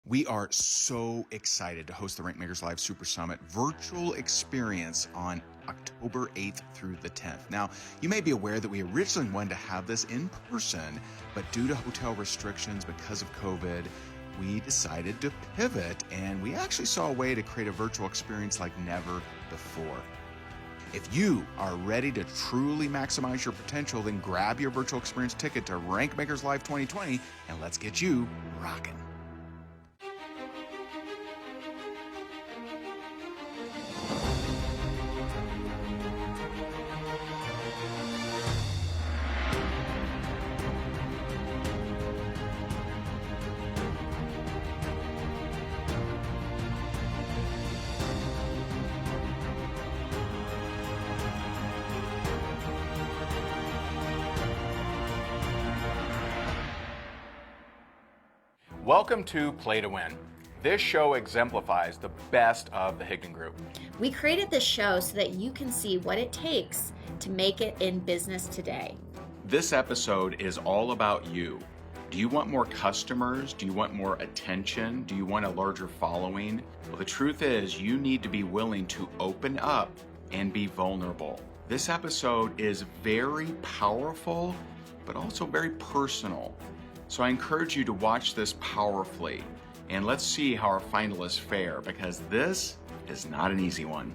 We are so excited to host the Rankmakers Live Super Summit virtual experience on October 8th through the 10th. Now, you may be aware that we originally wanted to have this in person, but due to hotel restrictions because of COVID, we decided to pivot, and we actually saw a way to create a virtual experience like never before. If you are ready to truly maximize your potential, then grab your virtual experience ticket to Rankmakers Live 2020, and let's get you rocking. Welcome to Play to Win. This show exemplifies the best of the Higdon Group. We created this show so that you can see what it takes to make it in business today. This episode is all about you. Do you want more customers? Do you want more attention? Do you want a larger following? Well, the truth is you need to be willing to open up and be vulnerable. This episode is very powerful, but also very personal. So I encourage you to watch this powerfully, and let's see how our finalists fare, because this is not an easy one.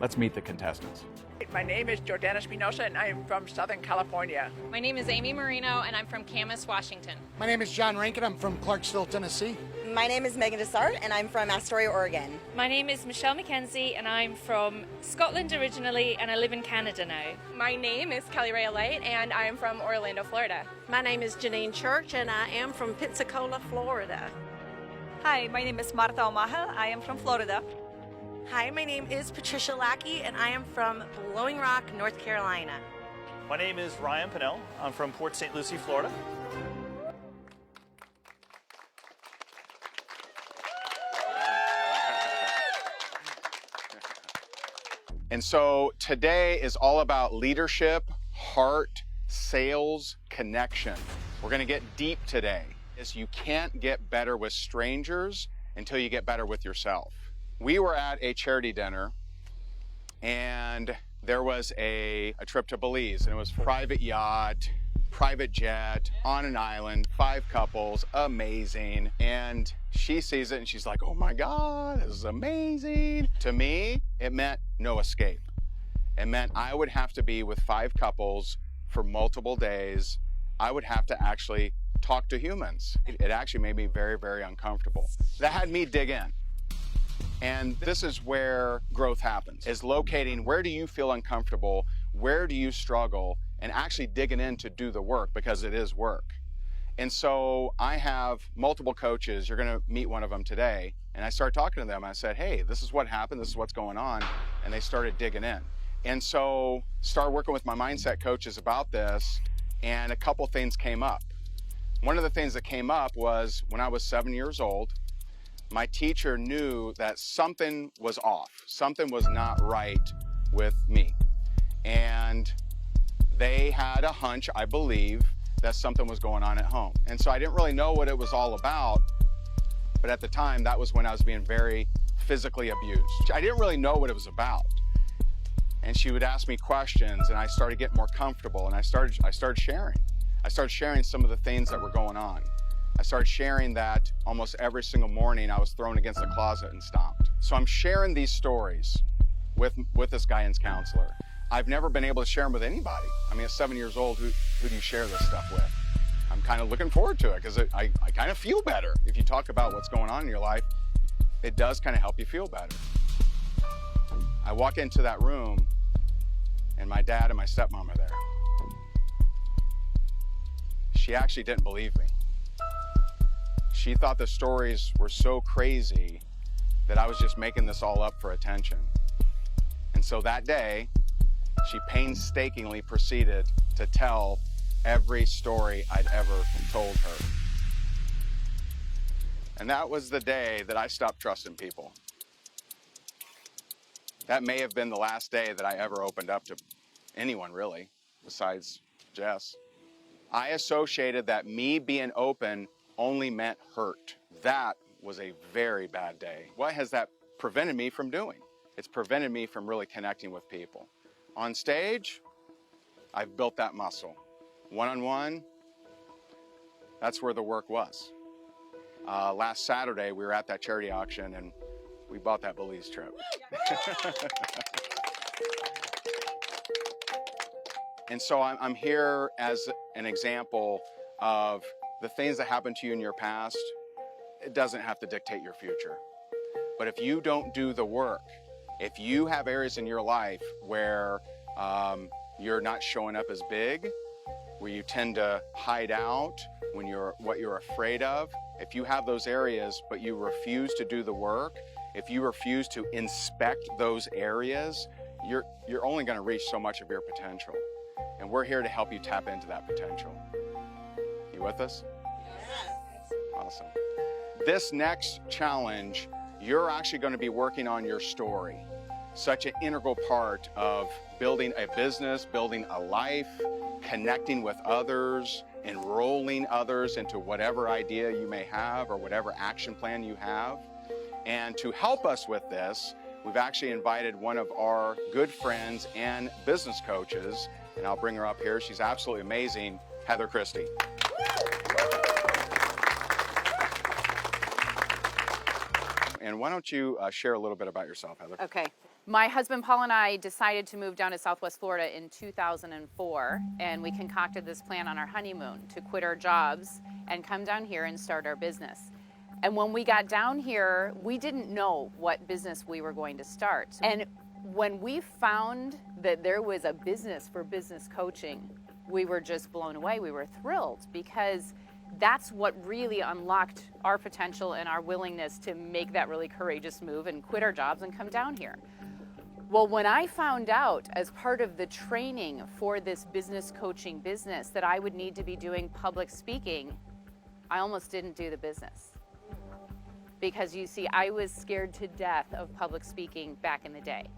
Let's meet the contestants. My name is Jordana Espinosa, and I am from Southern California. My name is Amy Marino, and I'm from Camas, Washington. My name is John Rankin. I'm from Clarksville, Tennessee. My name is Megan Dessart, and I'm from Astoria, Oregon. My name is Michelle McKenzie, and I'm from Scotland originally, and I live in Canada now. My name is Kelly Ray Light, and I'm from Orlando, Florida. My name is Janine Church, and I am from Pensacola, Florida. Hi, my name is Marta Omaha. I am from Florida. Hi, my name is Patricia Lackey, and I am from Blowing Rock, North Carolina. My name is Ryan Pinnell. I'm from Port St. Lucie, Florida. And so today is all about leadership, heart, sales, connection. We're going to get deep today. You can't get better with strangers until you get better with yourself. We were at a charity dinner, and there was a trip to Belize, and it was private yacht, private jet, on an island, 5 couples, amazing. And she sees it and she's like, oh my God, this is amazing. To me, it meant no escape. It meant I would have to be with 5 couples for multiple days. I would have to actually talk to humans. It actually made me very, very uncomfortable. That had me dig in. And this is where growth happens, is locating where do you feel uncomfortable, where do you struggle, and actually digging in to do the work, because it is work. And so I have multiple coaches. You're going to meet one of them today. And I started talking to them. I said, hey, this is what happened. This is what's going on. And they started digging in. And so started working with my mindset coaches about this, and a couple things came up. One of the things that came up was when I was 7 years old, my teacher knew that something was off. Something was not right with me. And they had a hunch, I believe, that something was going on at home. And so I didn't really know what it was all about, but at the time, that was when I was being very physically abused. I didn't really know what it was about. And she would ask me questions, and I started getting more comfortable, and I started sharing. I started sharing some of the things that were going on. I started sharing that almost every single morning I was thrown against the closet and stomped. So I'm sharing these stories with this guidance counselor. I've never been able to share them with anybody. I mean, at 7 years old, who do you share this stuff with? I'm kind of looking forward to it, because I kind of feel better. If you talk about what's going on in your life, it does kind of help you feel better. I walk into that room, and my dad and my stepmom are there. She actually didn't believe me. She thought the stories were so crazy that I was just making this all up for attention. And so that day, she painstakingly proceeded to tell every story I'd ever told her. And that was the day that I stopped trusting people. That may have been the last day that I ever opened up to anyone, really, besides Jess. I associated that me being open only meant hurt. That was a very bad day. What has that prevented me from doing? It's prevented me from really connecting with people. On stage, I've built that muscle. One-on-one, that's where the work was. Last Saturday, we were at that charity auction and we bought that Belize trip. And so I'm here as an example of the things that happened to you in your past. It doesn't have to dictate your future. But if you don't do the work, if you have areas in your life where you're not showing up as big, where you tend to hide out when what you're afraid of, if you have those areas but you refuse to do the work, if you refuse to inspect those areas, you're only going to reach so much of your potential. And we're here to help you tap into that potential. You with us? Yes. Awesome. This next challenge, you're actually going to be working on your story. Such an integral part of building a business, building a life, connecting with others, enrolling others into whatever idea you may have or whatever action plan you have. And to help us with this, we've actually invited one of our good friends and business coaches, and I'll bring her up here. She's absolutely amazing, Heather Christie. And why don't you share a little bit about yourself, Heather? Okay. My husband Paul and I decided to move down to Southwest Florida in 2004, and we concocted this plan on our honeymoon to quit our jobs and come down here and start our business. And when we got down here, we didn't know what business we were going to start. And when we found that there was a business for business coaching, we were just blown away. We were thrilled because that's what really unlocked our potential and our willingness to make that really courageous move and quit our jobs and come down here. Well, when I found out as part of the training for this business coaching business that I would need to be doing public speaking, I almost didn't do the business. Because you see, I was scared to death of public speaking back in the day.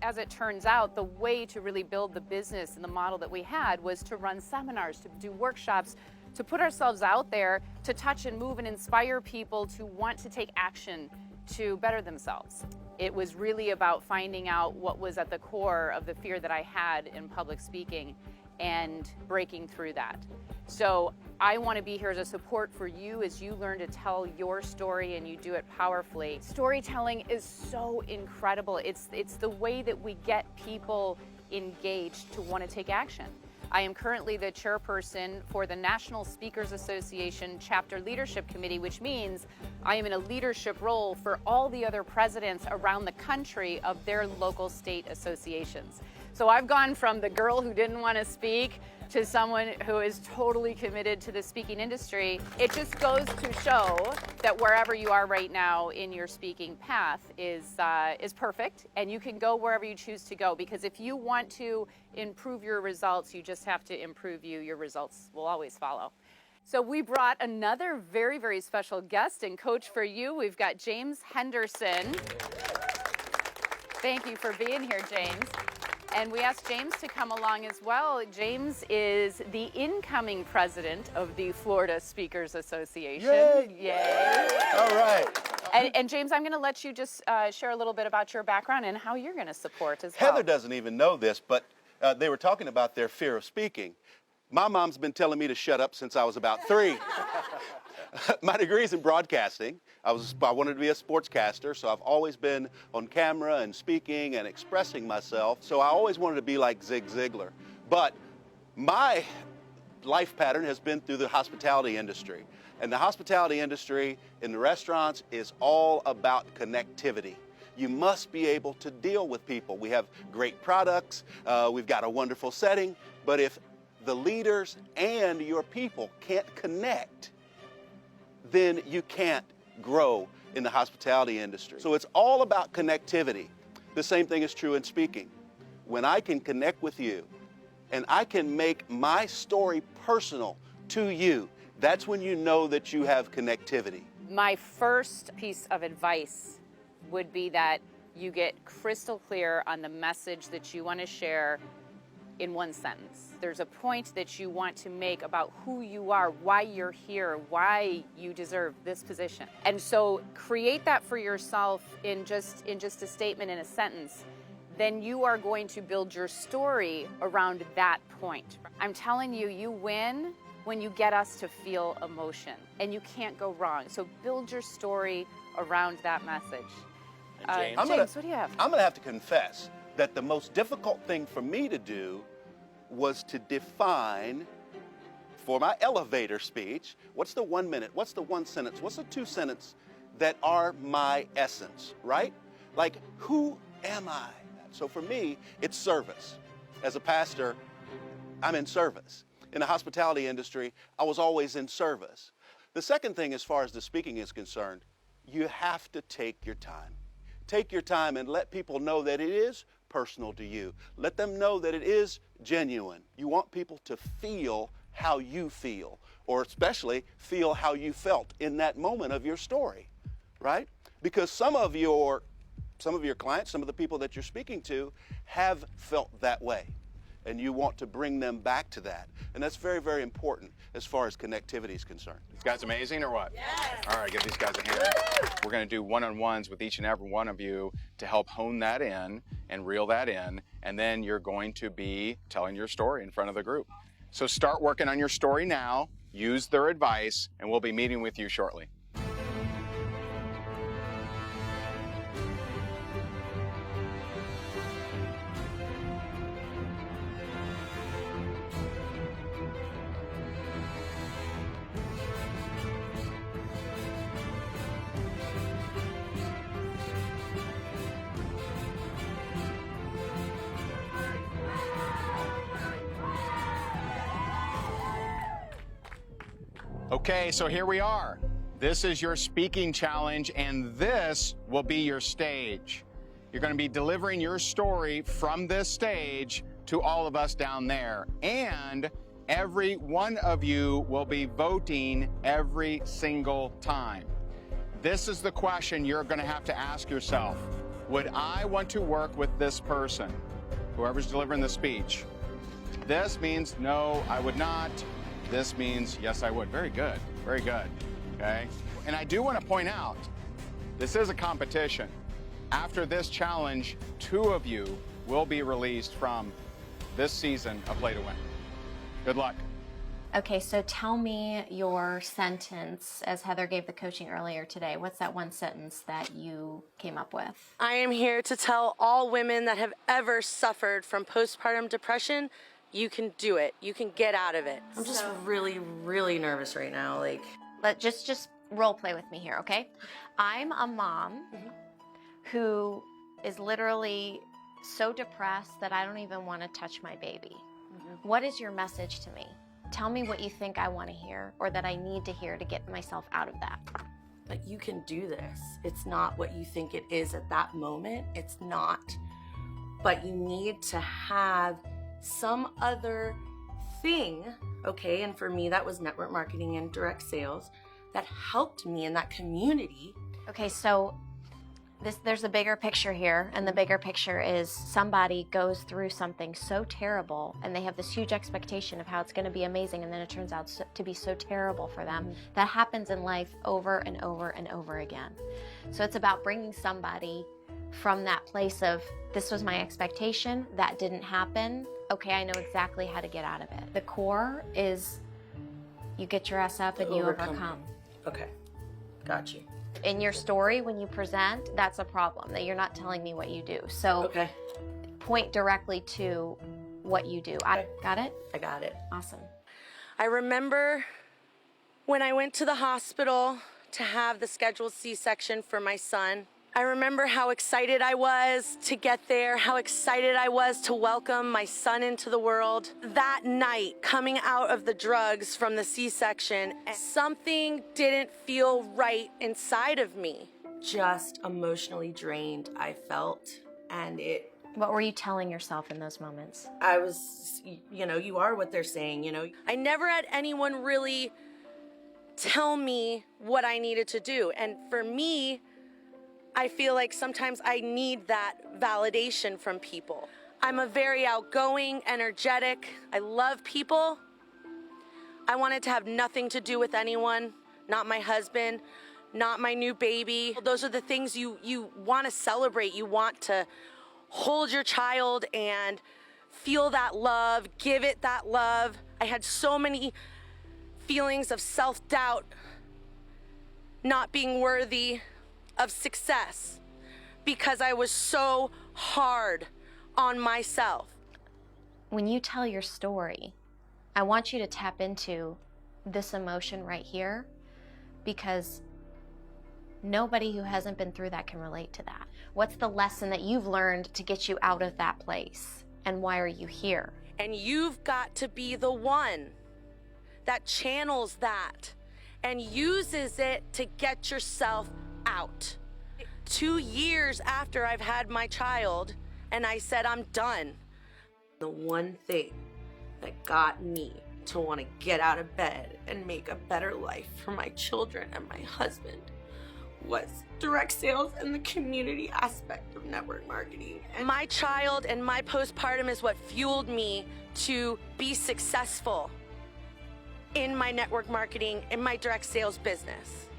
As it turns out, the way to really build the business and the model that we had was to run seminars, to do workshops, to put ourselves out there, to touch and move and inspire people to want to take action to better themselves. It was really about finding out what was at the core of the fear that I had in public speaking and breaking through that. So I want to be here as a support for you as you learn to tell your story and you do it powerfully. Storytelling is so incredible. It's the way that we get people engaged to want to take action. I am currently the chairperson for the National Speakers Association Chapter Leadership Committee, which means I am in a leadership role for all the other presidents around the country of their local state associations. So I've gone from the girl who didn't want to speak to someone who is totally committed to the speaking industry. It just goes to show that wherever you are right now in your speaking path is perfect, and you can go wherever you choose to go, because if you want to improve your results, you just have to improve you. Your results will always follow. So we brought another very, very special guest and coach for you. We've got James Henderson. Thank you for being here, James. And we asked James to come along as well. James is the incoming president of the Florida Speakers Association. Yay! Yay. All right. And James, I'm going to let you just share a little bit about your background and how you're going to support as well. Heather doesn't even know this, but they were talking about their fear of speaking. My mom's been telling me to shut up since I was about 3. My degree is in broadcasting. I wanted to be a sportscaster, so I've always been on camera and speaking and expressing myself. So I always wanted to be like Zig Ziglar. But my life pattern has been through the hospitality industry. And the hospitality industry in the restaurants is all about connectivity. You must be able to deal with people. We have great products, we've got a wonderful setting, but if the leaders and your people can't connect, then you can't grow in the hospitality industry. So it's all about connectivity. The same thing is true in speaking. When I can connect with you and I can make my story personal to you, that's when you know that you have connectivity. My first piece of advice would be that you get crystal clear on the message that you want to share in one sentence. There's a point that you want to make about who you are, why you're here, why you deserve this position. And so create that for yourself in just a statement, in a sentence. Then you are going to build your story around that point. I'm telling you, you win when you get us to feel emotion, and you can't go wrong. So build your story around that message. James, James, what do you have? I'm going to have to confess that the most difficult thing for me to do was to define, for my elevator speech, what's the 1 minute, what's the one sentence, what's the two sentence that are my essence, right? Like, who am I? So for me, it's service. As a pastor, I'm in service. In the hospitality industry, I was always in service. The second thing, as far as the speaking is concerned, you have to take your time. Take your time and let people know that it is personal to you. Let them know that it is genuine. You want people to feel how you feel, or especially feel how you felt in that moment of your story, right? Because some of your clients, some of the people that you're speaking to have felt that way, and you want to bring them back to that. And that's very, very important as far as connectivity is concerned. These guys amazing or what? Yes. All right, give these guys a hand. We're going to do one-on-ones with each and every one of you to help hone that in and reel that in, and then you're going to be telling your story in front of the group. So start working on your story now, use their advice, and we'll be meeting with you shortly. Okay, so here we are. This is your speaking challenge, and this will be your stage. You're going to be delivering your story from this stage to all of us down there. And every one of you will be voting every single time. This is the question you're going to have to ask yourself. Would I want to work with this person? Whoever's delivering the speech. This means no, I would not. This means yes, I would. Very good. Very good. Okay? And I do want to point out, this is a competition. After this challenge, 2 of you will be released from this season of Play to Win. Good luck. Okay, so tell me your sentence, as Heather gave the coaching earlier today. What's that one sentence that you came up with? I am here to tell all women that have ever suffered from postpartum depression, you can do it. You can get out of it. I'm just really, really nervous right now. Just role play with me here, okay? I'm a mom who is literally so depressed that I don't even want to touch my baby. What is your message to me? Tell me what you think I want to hear or that I need to hear to get myself out of that. But you can do this. It's not what you think it is at that moment. It's not. But you need to have some other thing, okay? And for me, that was network marketing and direct sales that helped me in that community. Okay, so there's a bigger picture here, and the bigger picture is somebody goes through something so terrible, and they have this huge expectation of how it's going to be amazing, and then it turns out to be so terrible for them. That happens in life over and over and over again. So it's about bringing somebody from that place of, this was my expectation, that didn't happen, okay, I know exactly how to get out of it. The core is you get your ass up and you overcome. Okay, got you. In your story, when you present, that's a problem, that you're not telling me what you do. So point directly to what you do. I got it? I got it. Awesome. I remember when I went to the hospital to have the scheduled C-section for my son. I remember how excited I was to get there, how excited I was to welcome my son into the world. That night, coming out of the drugs from the C-section, something didn't feel right inside of me. Just emotionally drained, I felt, and it... What were you telling yourself in those moments? I was, you are what they're saying, I never had anyone really tell me what I needed to do. And for me, I feel like sometimes I need that validation from people. I'm a very outgoing, energetic, I love people. I wanted to have nothing to do with anyone, not my husband, not my new baby. Those are the things you want to celebrate. You want to hold your child and feel that love, give it that love. I had so many feelings of self-doubt, not being worthy of success because I was so hard on myself. When you tell your story, I want you to tap into this emotion right here, because nobody who hasn't been through that can relate to that. What's the lesson that you've learned to get you out of that place? And why are you here? And you've got to be the one that channels that and uses it to get yourself out. 2 years after I've had my child, and I said, I'm done. The one thing that got me to want to get out of bed and make a better life for my children and my husband was direct sales and the community aspect of network marketing. And my child and my postpartum is what fueled me to be successful in my network marketing, in my direct sales business.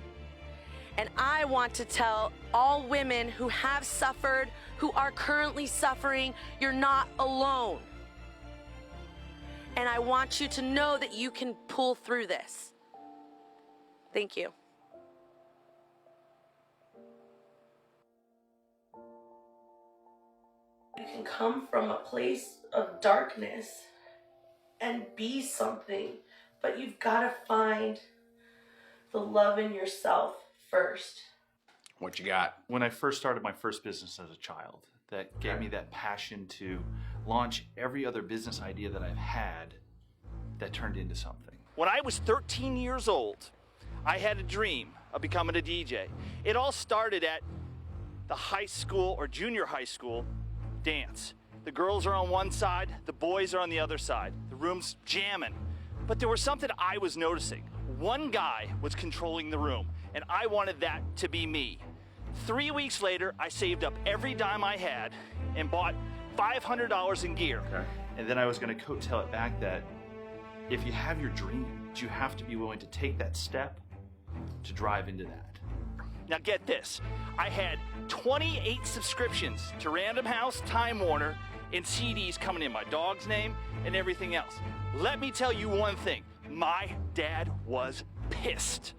And I want to tell all women who have suffered, who are currently suffering, you're not alone. And I want you to know that you can pull through this. Thank you. You can come from a place of darkness and be something, but you've got to find the love in yourself first. What you got? When I first started my first business as a child, that gave me that passion to launch every other business idea that I've had that turned into something. When I was 13 years old, I had a dream of becoming a DJ. It all started at the high school or junior high school dance. The girls are on one side, the boys are on the other side. The room's jamming. But there was something I was noticing. One guy was controlling the room, and I wanted that to be me. 3 weeks later, I saved up every dime I had and bought $500 in gear. Okay. And then I was going to coattail it back that if you have your dream, you have to be willing to take that step to drive into that. Now get this, I had 28 subscriptions to Random House, Time Warner, and CDs coming in my dog's name and everything else. Let me tell you one thing, my dad was pissed.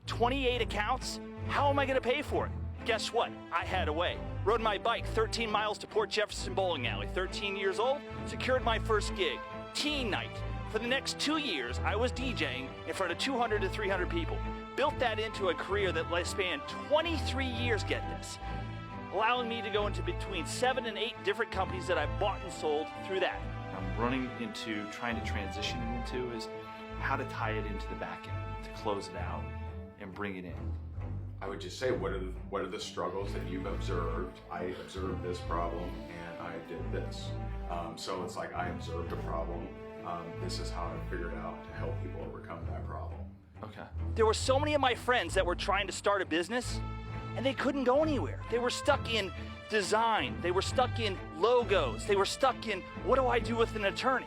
28 accounts? How am I gonna pay for it? Guess what? I had a way. Rode my bike 13 miles to Port Jefferson Bowling Alley. 13 years old, secured my first gig. Teen night. For the next 2 years, I was DJing in front of 200 to 300 people. Built that into a career that spanned 23 years, get this. Allowing me to go into between 7 and 8 different companies that I bought and sold through that. I'm running into trying to transition into is how to tie it into the back end, to close it out and bring it in. I would just say, what are the struggles that you've observed? I observed this problem and I did this. So it's like I observed a problem. This is how I figured out to help people overcome that problem. Okay. There were so many of my friends that were trying to start a business and they couldn't go anywhere. They were stuck in design. They were stuck in logos. They were stuck in, what do I do with an attorney?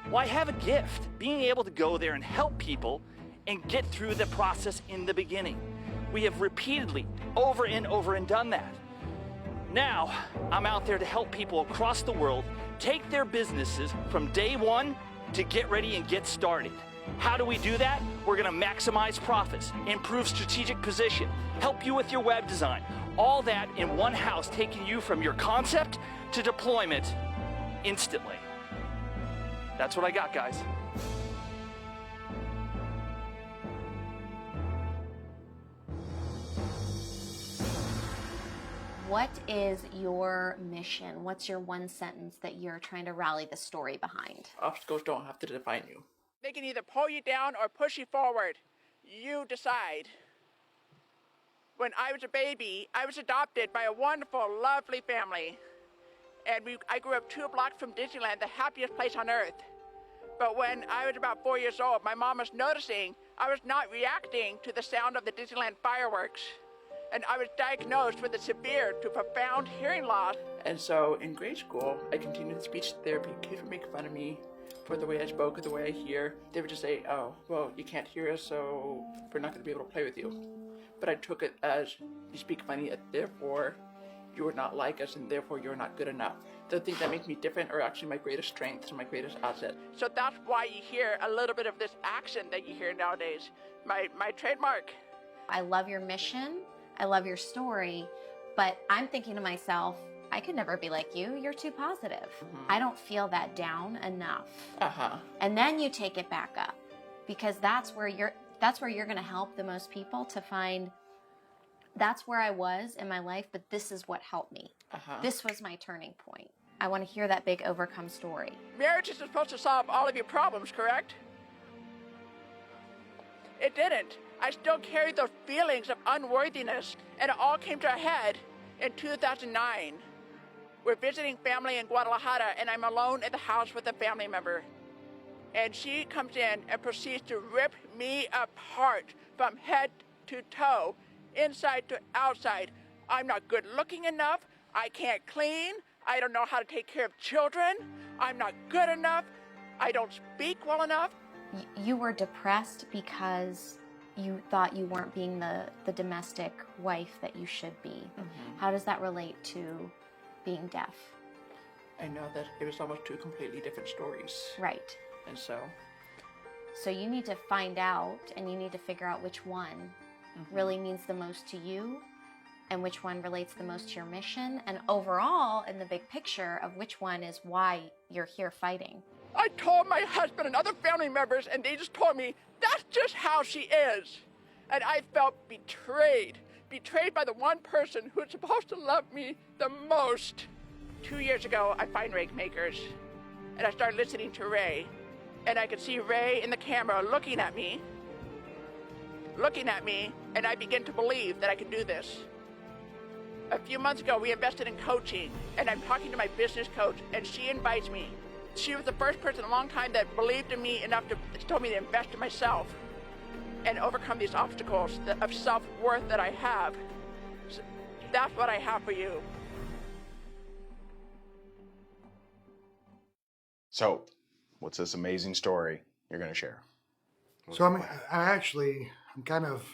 Well, I have a gift, being able to go there and help people and get through the process in the beginning. We have repeatedly, over and over and done that. Now, I'm out there to help people across the world take their businesses from day one to get ready and get started. How do we do that? We're gonna maximize profits, improve strategic position, help you with your web design. All that in one house, taking you from your concept to deployment instantly. That's what I got, guys. What is your mission? What's your one sentence that you're trying to rally the story behind? Obstacles don't have to define you. They can either pull you down or push you forward. You decide. When I was a baby, I was adopted by a wonderful, lovely family. And I grew up 2 blocks from Disneyland, the happiest place on earth. But when I was about 4 years old, my mom was noticing I was not reacting to the sound of the Disneyland fireworks. and I was diagnosed with a severe to profound hearing loss. And so in grade school, I continued speech therapy. Kids would make fun of me for the way I spoke or the way I hear. They would just say, oh, well, you can't hear us, so we're not going to be able to play with you. But I took it as, you speak funny, therefore you are not like us, and therefore you're not good enough. The things that make me different are actually my greatest strengths and my greatest asset. So that's why you hear a little bit of this accent that you hear nowadays. My trademark. I love your mission. I love your story. But I'm thinking to myself, I could never be like you. You're too positive. I don't feel that down enough. And then you take it back up, because that's where you're going to help the most people to find, that's where I was in my life, but this is what helped me. This was my turning point. I want to hear that big overcome story. Marriage is supposed to solve all of your problems, correct? It didn't. I still carried those feelings of unworthiness, and it all came to a head in 2009. We're visiting family in Guadalajara, and I'm alone in the house with a family member. And she comes in and proceeds to rip me apart from head to toe, inside to outside. I'm not good looking enough. I can't clean. I don't know how to take care of children. I'm not good enough. I don't speak well enough. You were depressed because you thought you weren't being the domestic wife that you should be. How does that relate to being deaf? I know that it was almost two completely different stories. Right. And so you need to find out, and you need to figure out which one really means the most to you, and which one relates the most to your mission, and overall, in the big picture, of which one is why you're here fighting. I told my husband and other family members, and they just told me, that's just how she is. And I felt betrayed by the one person who's supposed to love me the most. 2 years ago, I find Rainmakers, and I started listening to Ray, and I could see Ray in the camera looking at me, and I began to believe that I could do this. A few months ago, we invested in coaching, and I'm talking to my business coach, and she invites me. She was the first person in a long time that believed in me enough to tell me to invest in myself and overcome these obstacles of self-worth that I have. So that's what I have for you. So, what's this amazing story you're going to share? So I'm kind of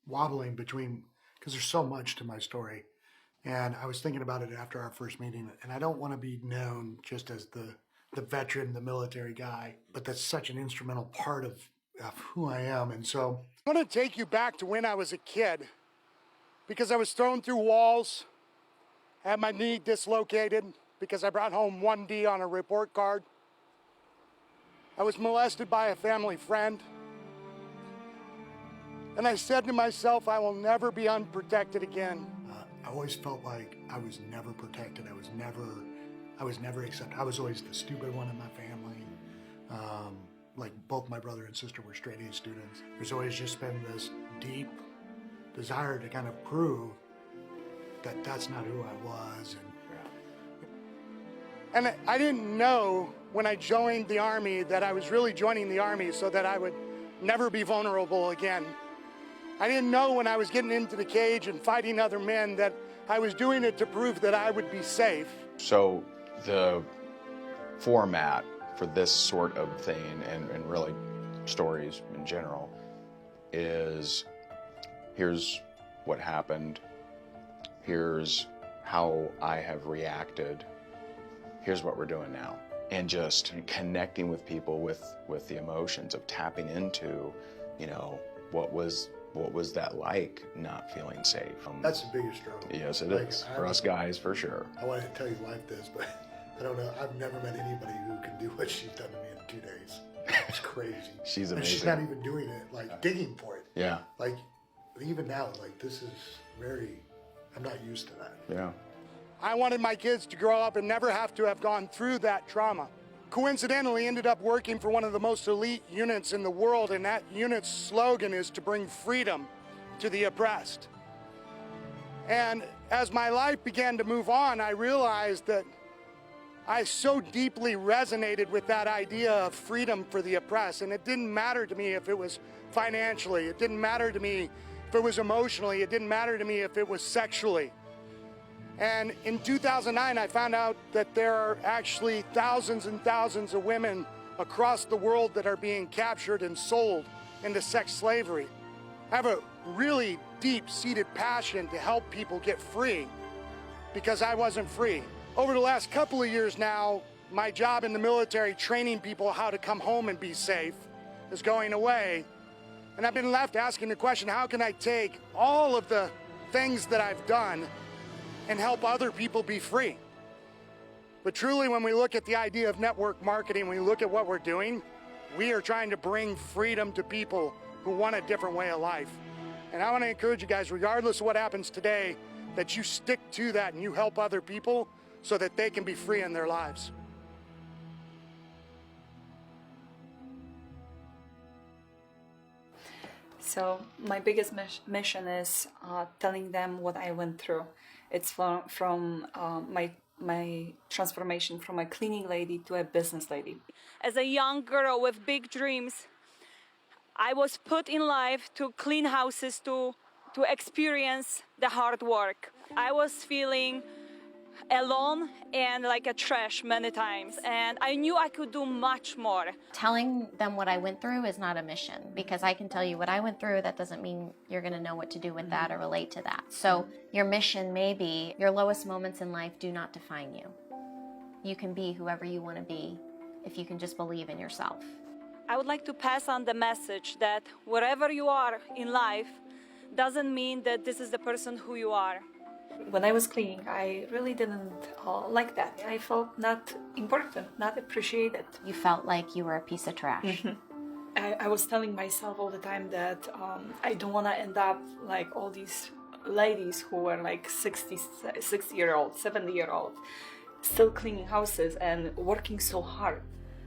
wobbling between, because there's so much to my story. And I was thinking about it after our first meeting, and I don't want to be known just as the veteran, the military guy, but that's such an instrumental part of who I am. And so I want to take you back to when I was a kid, because I was thrown through walls, had my knee dislocated because I brought home 1D on a report card. I was molested by a family friend. And I said to myself, I will never be unprotected again. I always felt like I was never protected. I was never accepted. I was always the stupid one in my family. Like both my brother and sister were straight A students. There's always just been this deep desire to kind of prove that that's not who I was. And I didn't know when I joined the Army that I was really joining the Army so that I would never be vulnerable again. I didn't know when I was getting into the cage and fighting other men that I was doing it to prove that I would be safe. So the format for this sort of thing, and really stories in general, is here's what happened, here's how I have reacted, here's what we're doing now. And just connecting with people with the emotions of tapping into, what was that like, not feeling safe? That's the biggest struggle. Yes, it is. For us guys, for sure. I wanted to tell you like this, but I don't know. I've never met anybody who can do what she's done to me in 2 days. It's crazy. She's amazing. And she's not even doing it, digging for it. Yeah. Even now, this is I'm not used to that. Yeah. I wanted my kids to grow up and never have to have gone through that trauma. Coincidentally, ended up working for one of the most elite units in the world, and that unit's slogan is to bring freedom to the oppressed. And as my life began to move on, I realized that I so deeply resonated with that idea of freedom for the oppressed, and it didn't matter to me if it was financially, it didn't matter to me if it was emotionally. It didn't matter to me if it was sexually. And in 2009, I found out that there are actually thousands and thousands of women across the world that are being captured and sold into sex slavery. I have a really deep-seated passion to help people get free because I wasn't free. Over the last couple of years now, my job in the military, training people how to come home and be safe, is going away. And I've been left asking the question, how can I take all of the things that I've done and help other people be free? But truly, when we look at the idea of network marketing, when we look at what we're doing, we are trying to bring freedom to people who want a different way of life. And I want to encourage you guys, regardless of what happens today, that you stick to that and you help other people so that they can be free in their lives. So my biggest mission is telling them what I went through. It's from my transformation from a cleaning lady to a business lady. As a young girl with big dreams, I was put in life to clean houses, to experience the hard work. I was feeling alone and like a trash many times, and I knew I could do much more. Telling them what I went through is not a mission, because I can tell you what I went through. That doesn't mean you're going to know what to do with that or relate to that. So your mission may be your lowest moments in life do not define you. You can be whoever you want to be if you can just believe in yourself. I would like to pass on the message that wherever you are in life doesn't mean that this is the person who you are. When I was cleaning, I really didn't like that. I felt not important, not appreciated. You felt like you were a piece of trash. I was telling myself all the time that I don't want to end up like all these ladies who were like 60-year-old, 70-year-old, still cleaning houses and working so hard.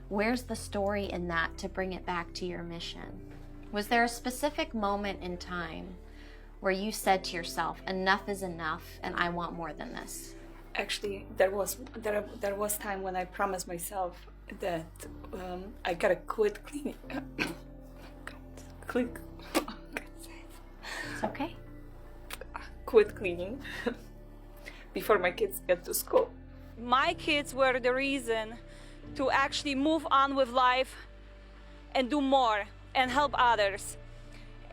Where's the story in that to bring it back to your mission? Was there a specific moment in time where you said to yourself, enough is enough and I want more than this? Actually, there was time when I promised myself that I gotta quit cleaning. It's okay. Quit cleaning before my kids get to school. My kids were the reason to actually move on with life and do more and help others.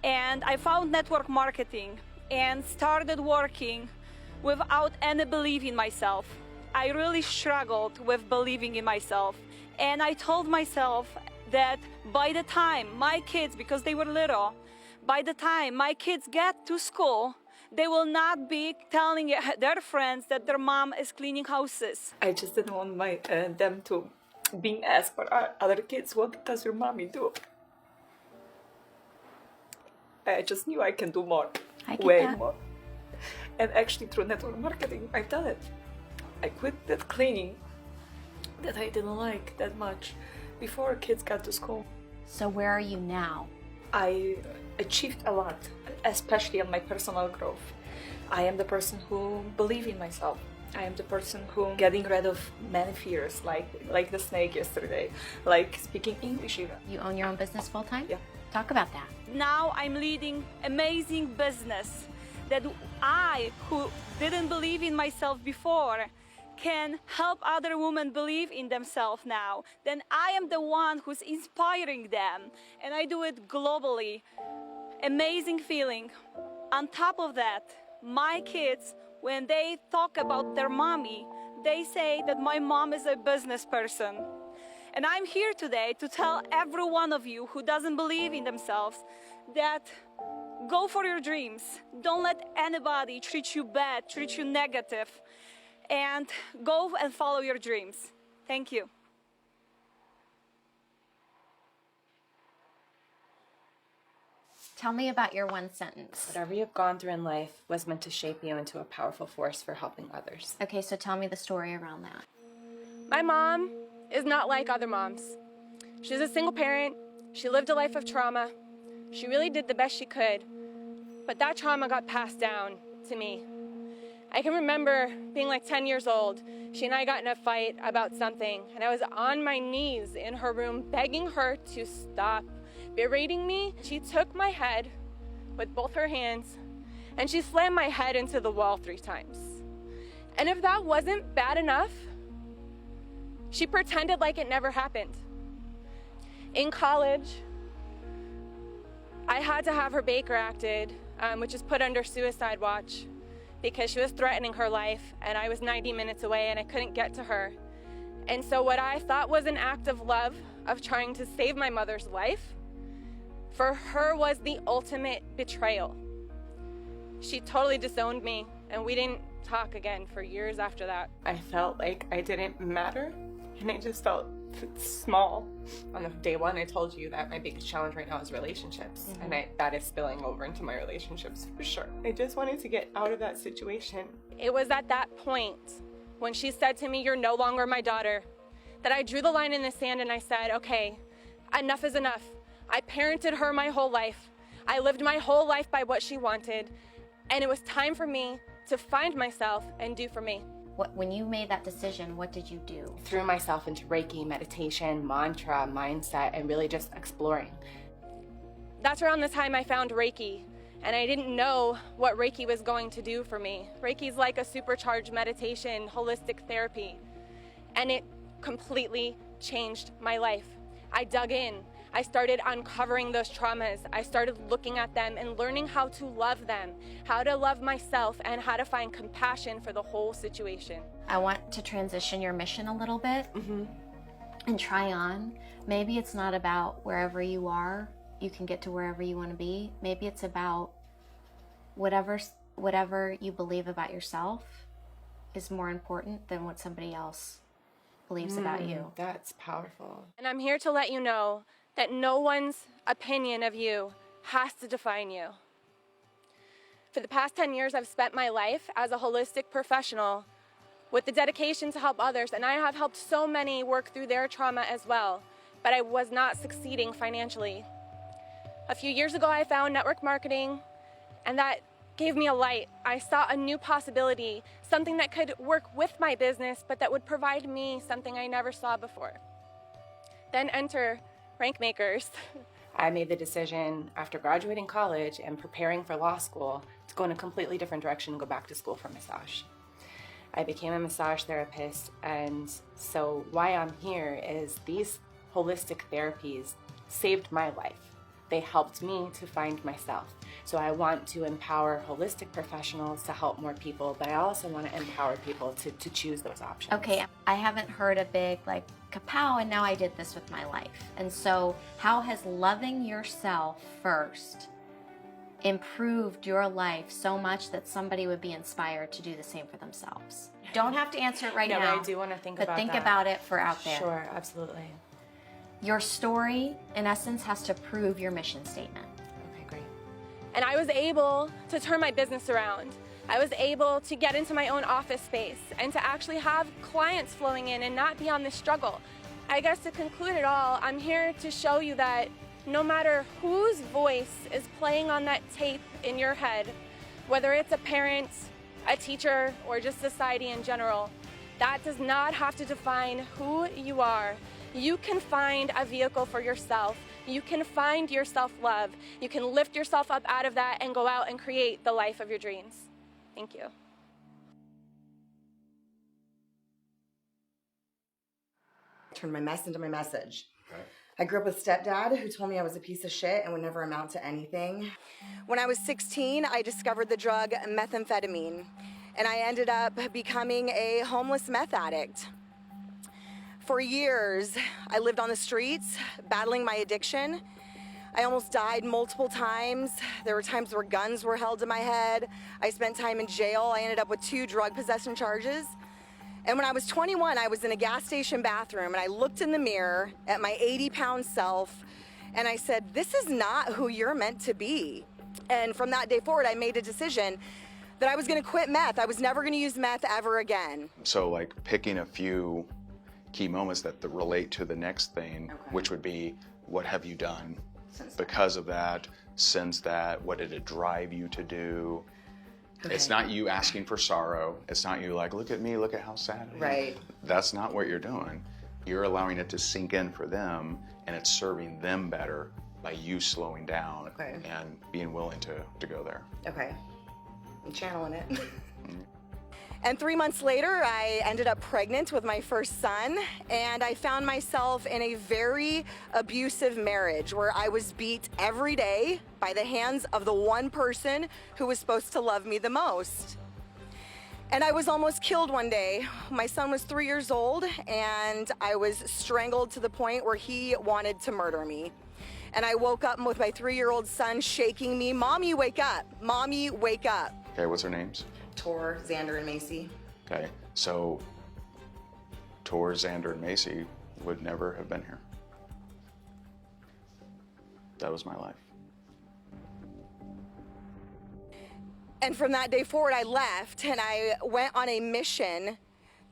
And I found network marketing and started working without any belief in myself. I really struggled with believing in myself. And I told myself that by the time my kids, because they were little, by the time my kids get to school, they will not be telling their friends that their mom is cleaning houses. I just didn't want them to being asked by other kids, what does your mommy do? I just knew I can do more, way more. And actually through network marketing, I've done it. I quit that cleaning that I didn't like that much before kids got to school. So where are you now? I achieved a lot, especially on my personal growth. I am the person who believes in myself. I am the person who getting rid of many fears, like the snake yesterday, like speaking English even. You own your own business full time? Yeah. Talk about that. Now I'm leading amazing business that I, who didn't believe in myself before, can help other women believe in themselves now. Then I am the one who's inspiring them, and I do it globally. Amazing feeling. On top of that, my kids, when they talk about their mommy, they say that my mom is a business person. And I'm here today to tell every one of you who doesn't believe in themselves that go for your dreams. Don't let anybody treat you bad, treat you negative, and go and follow your dreams. Thank you. Tell me about your one sentence. Whatever you've gone through in life was meant to shape you into a powerful force for helping others. Okay, so tell me the story around that. My mom is not like other moms. She's a single parent. She lived a life of trauma. She really did the best she could. But that trauma got passed down to me. I can remember being like 10 years old. She and I got in a fight about something, and I was on my knees in her room begging her to stop berating me. She took my head, with both her hands, and she slammed my head into the wall 3 times. And if that wasn't bad enough, she pretended like it never happened. In college, I had to have her Baker acted, which is put under suicide watch, because she was threatening her life, and I was 90 minutes away and I couldn't get to her. And so what I thought was an act of love, of trying to save my mother's life, for her was the ultimate betrayal. She totally disowned me, and we didn't talk again for years after that. I felt like I didn't matter, and I just felt small. On day one, I told you that my biggest challenge right now is relationships, and that is spilling over into my relationships for sure. I just wanted to get out of that situation. It was at that point when she said to me, "You're no longer my daughter," that I drew the line in the sand and I said, okay, enough is enough. I parented her my whole life. I lived my whole life by what she wanted, and it was time for me to find myself and do for me. When you made that decision, what did you do? Threw myself into Reiki, meditation, mantra, mindset, and really just exploring. That's around the time I found Reiki, and I didn't know what Reiki was going to do for me. Reiki's like a supercharged meditation, holistic therapy, and it completely changed my life. I dug in. I started uncovering those traumas. I started looking at them and learning how to love them, how to love myself, and how to find compassion for the whole situation. I want to transition your mission a little bit and try on. Maybe it's not about wherever you are, you can get to wherever you want to be. Maybe it's about whatever you believe about yourself is more important than what somebody else believes about you. That's powerful. And I'm here to let you know that no one's opinion of you has to define you. For the past 10 years, I've spent my life as a holistic professional with the dedication to help others, and I have helped so many work through their trauma as well, but I was not succeeding financially. A few years ago, I found network marketing, and that gave me a light. I saw a new possibility, something that could work with my business, but that would provide me something I never saw before. Then enter Rank Makers. I made the decision after graduating college and preparing for law school to go in a completely different direction and go back to school for massage. I became a massage therapist, and so why I'm here is these holistic therapies saved my life. They helped me to find myself. So I want to empower holistic professionals to help more people, but I also want to empower people to choose those options. Okay, I haven't heard a big like kapow, and now I did this with my life. And so how has loving yourself first improved your life so much that somebody would be inspired to do the same for themselves? Don't have to answer it right now. No, I do want to think about that. But think about it for out there. Sure, absolutely. Your story, in essence, has to prove your mission statement. Okay, great. And I was able to turn my business around. I was able to get into my own office space and to actually have clients flowing in and not be on this struggle. I guess to conclude it all, I'm here to show you that no matter whose voice is playing on that tape in your head, whether it's a parent, a teacher, or just society in general, that does not have to define who you are. You can find a vehicle for yourself. You can find your self-love. You can lift yourself up out of that and go out and create the life of your dreams. Thank you. Turn my mess into my message. Right. I grew up with a stepdad who told me I was a piece of shit and would never amount to anything. When I was 16, I discovered the drug methamphetamine, and I ended up becoming a homeless meth addict. For years, I lived on the streets, battling my addiction. I almost died multiple times. There were times where guns were held to my head. I spent time in jail. I ended up with 2 drug possession charges. And when I was 21, I was in a gas station bathroom, and I looked in the mirror at my 80-pound self, and I said, this is not who you're meant to be. And from that day forward, I made a decision that I was gonna quit meth. I was never gonna use meth ever again. So like picking a few key moments that relate to the next thing, which would be, what have you done because of that, since that, what did it drive you to do? Okay. It's not you asking for sorrow. It's not you like, look at me, look at how sad I am. Right. That's not what you're doing. You're allowing it to sink in for them, and it's serving them better by you slowing down Okay. and being willing to go there. Okay. I'm channeling it. And 3 months later, I ended up pregnant with my first son, and I found myself in a very abusive marriage where I was beat every day by the hands of the one person who was supposed to love me the most. And I was almost killed one day. My son was 3 years old, and I was strangled to the point where he wanted to murder me. And I woke up with my 3-year-old son shaking me, "Mommy, wake up. Mommy, wake up." Okay, what's their names? Tor, Xander, and Macy. Okay, so Tor, Xander, and Macy would never have been here. That was my life. And from that day forward, I left and I went on a mission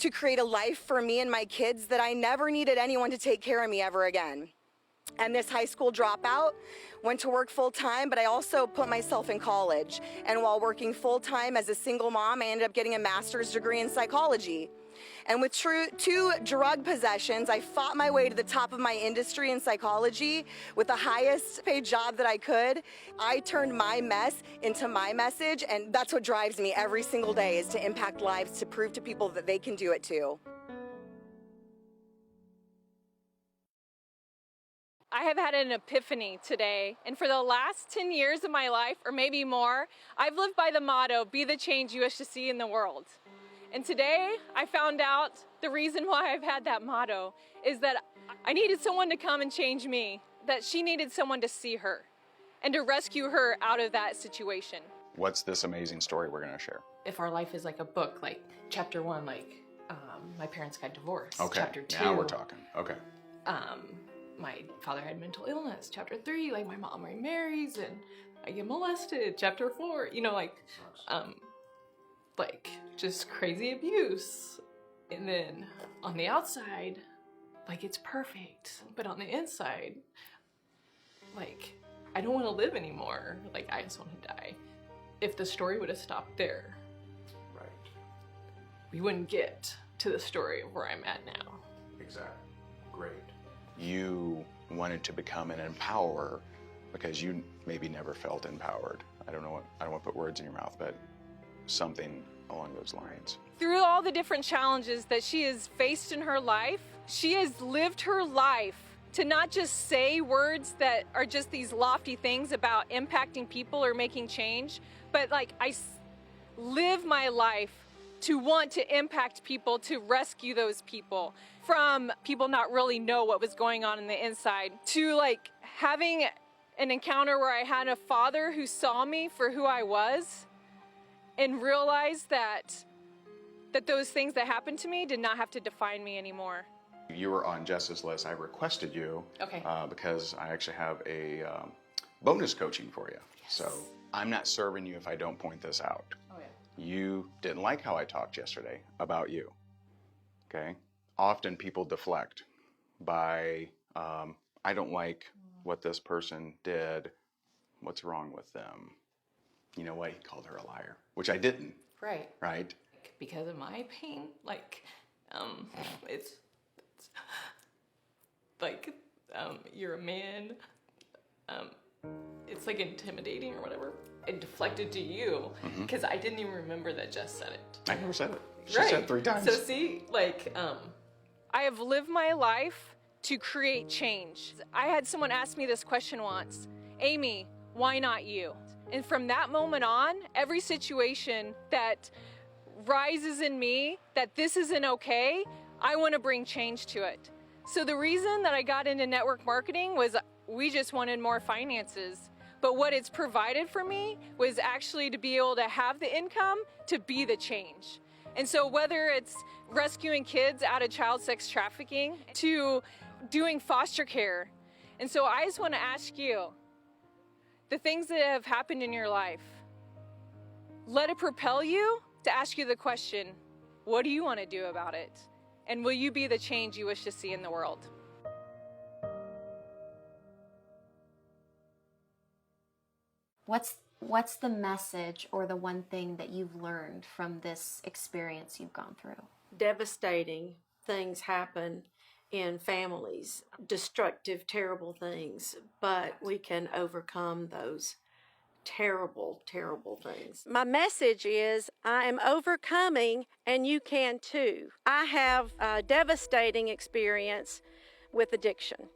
to create a life for me and my kids that I never needed anyone to take care of me ever again. And this high school dropout went to work full time, but I also put myself in college. And while working full time as a single mom, I ended up getting a master's degree in psychology. And with 2 drug possessions, I fought my way to the top of my industry in psychology with the highest paid job that I could. I turned my mess into my message, and that's what drives me every single day, is to impact lives, to prove to people that they can do it too. I have had an epiphany today, and for the last 10 years of my life, or maybe more, I've lived by the motto, be the change you wish to see in the world. And today, I found out the reason why I've had that motto is that I needed someone to come and change me, that she needed someone to see her and to rescue her out of that situation. What's this amazing story we're gonna share? If our life is like a book, like chapter 1, like my parents got divorced. Okay, Chapter 2. now we're talking. Okay. My father had mental illness. Chapter 3, like my mom remarries and I get molested. Chapter 4, you know, like just crazy abuse. And then on the outside, like it's perfect, but on the inside, like I don't want to live anymore. Like I just want to die. If the story would have stopped there, right, we wouldn't get to the story of where I'm at now. Exactly. Great. You wanted to become an empowerer because you maybe never felt empowered. I don't want to put words in your mouth, but something along those lines. Through all the different challenges that she has faced in her life, she has lived her life to not just say words that are just these lofty things about impacting people or making change, but like I live my life to want to impact people, to rescue those people from people not really know what was going on the inside, to like having an encounter where I had a father who saw me for who I was and realized that those things that happened to me did not have to define me anymore. You were on Jess's list. I requested you Okay. Because I actually have a bonus coaching for you. Yes. So I'm not serving you if I don't point this out. Oh, yeah. You didn't like how I talked yesterday about you, okay? Often people deflect by, I don't like what this person did. What's wrong with them? You know what? He called her a liar, which I didn't. Right. Right? Because of my pain, like, it's like, you're a man, it's like intimidating or whatever. It deflected to you because I didn't even remember that Jess said it. I never said it. She Right. said it 3 times. So see, like, I have lived my life to create change. I had someone ask me this question once, Amy, why not you? And from that moment on, every situation that rises in me that this isn't okay, I want to bring change to it. So the reason that I got into network marketing was we just wanted more finances. But what it's provided for me was actually to be able to have the income to be the change. And so whether it's rescuing kids out of child sex trafficking to doing foster care. And so I just want to ask you, the things that have happened in your life, let it propel you to ask you the question, what do you want to do about it? And will you be the change you wish to see in the world? What's the message or the one thing that you've learned from this experience you've gone through? Devastating things happen, in families, destructive, terrible things, but we can overcome those terrible, terrible things. My message is I am overcoming and you can too. I have a devastating experience with addiction.